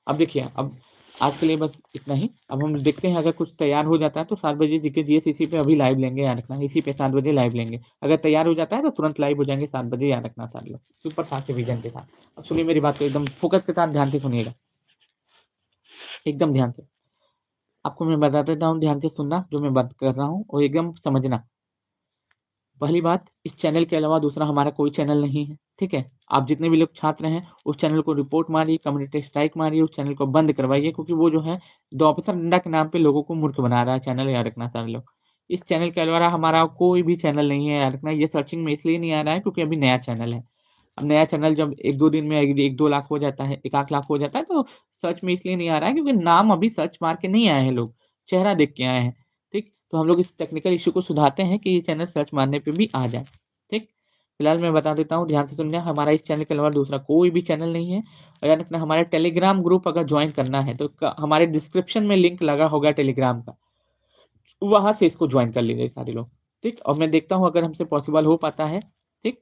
अब देखिए, अब आज के लिए बस इतना ही। अब हम देखते हैं, अगर कुछ तैयार हो जाता है तो 7 बजे जीके जीएस इसी पे अभी लाइव लेंगे, याद रखना, इसी पे 7 बजे लाइव लेंगे। अगर तैयार हो जाता है तो तुरंत लाइव हो जाएंगे 7 बजे, याद रखना सारे लोग, सुपर फास्ट रिवीजन के साथ। अब सुनिए मेरी बात को एकदम फोकस के साथ ध्यान से सुनिएगा, एकदम ध्यान से। आपको मैं बता देता हूँ, ध्यान से सुनना जो मैं बात कर रहा हूँ और एकदम समझना। पहली बात, इस चैनल के अलावा दूसरा हमारा कोई चैनल नहीं है। ठीक है, आप जितने भी लोग छात्र हैं उस चैनल को रिपोर्ट मारिए, कम्युनिटी स्ट्राइक मारिए, उस चैनल को बंद करवाइए, क्योंकि वो जो है द ऑफिसर डंडा के नाम पे लोगों को मूर्ख बना रहा है चैनल, याद रखना सारे लोग। इस चैनल के अलावा हमारा कोई भी चैनल नहीं है, याद रखना। ये सर्चिंग में इसलिए नहीं आ रहा है क्योंकि अभी नया चैनल है। अब नया चैनल जब 1-2 दिन में 1-2 लाख हो जाता है, 1-8 लाख हो जाता है, तो सर्च में इसलिए नहीं आ रहा है क्योंकि नाम अभी सर्च मार के नहीं आए हैं लोग, चेहरा देख के आए हैं। ठीक, तो हम लोग इस टेक्निकल इशू को सुधारते हैं कि ये चैनल सर्च मारने पे भी आ जाए। ठीक, फिलहाल मैं बता देता हूँ, ध्यान से सुनना, हमारा इस चैनल के अलावा दूसरा कोई भी चैनल नहीं है। और याद रखना, हमारा टेलीग्राम ग्रुप अगर ज्वाइन करना है तो हमारे डिस्क्रिप्शन में लिंक लगा होगा टेलीग्राम का, वहां से इसको ज्वाइन कर लीजिए सारे लोग। ठीक, और मैं देखता हूँ अगर हमसे पॉसिबल हो पाता है। ठीक,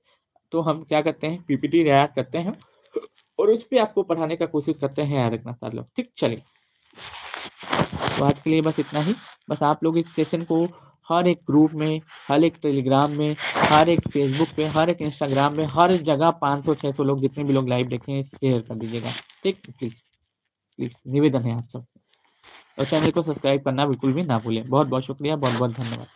तो हम क्या करते हैं, पीपीटी तैयार करते हैं और उस पर आपको पढ़ाने का कोशिश करते हैं याद रखना सारे लोग। ठीक, चलिए तो आज के लिए बस इतना ही। बस आप लोग इस सेशन को हर एक ग्रुप में, हर एक टेलीग्राम में, हर एक फेसबुक पे, हर एक इंस्टाग्राम में, हर जगह 500-600 लोग जितने भी लोग लाइव देखें शेयर कर दीजिएगा। ठीक, प्लीज प्लीज निवेदन है आप सब। और चैनल को सब्सक्राइब करना बिल्कुल भी ना भूलें। बहुत बहुत शुक्रिया, बहुत बहुत धन्यवाद।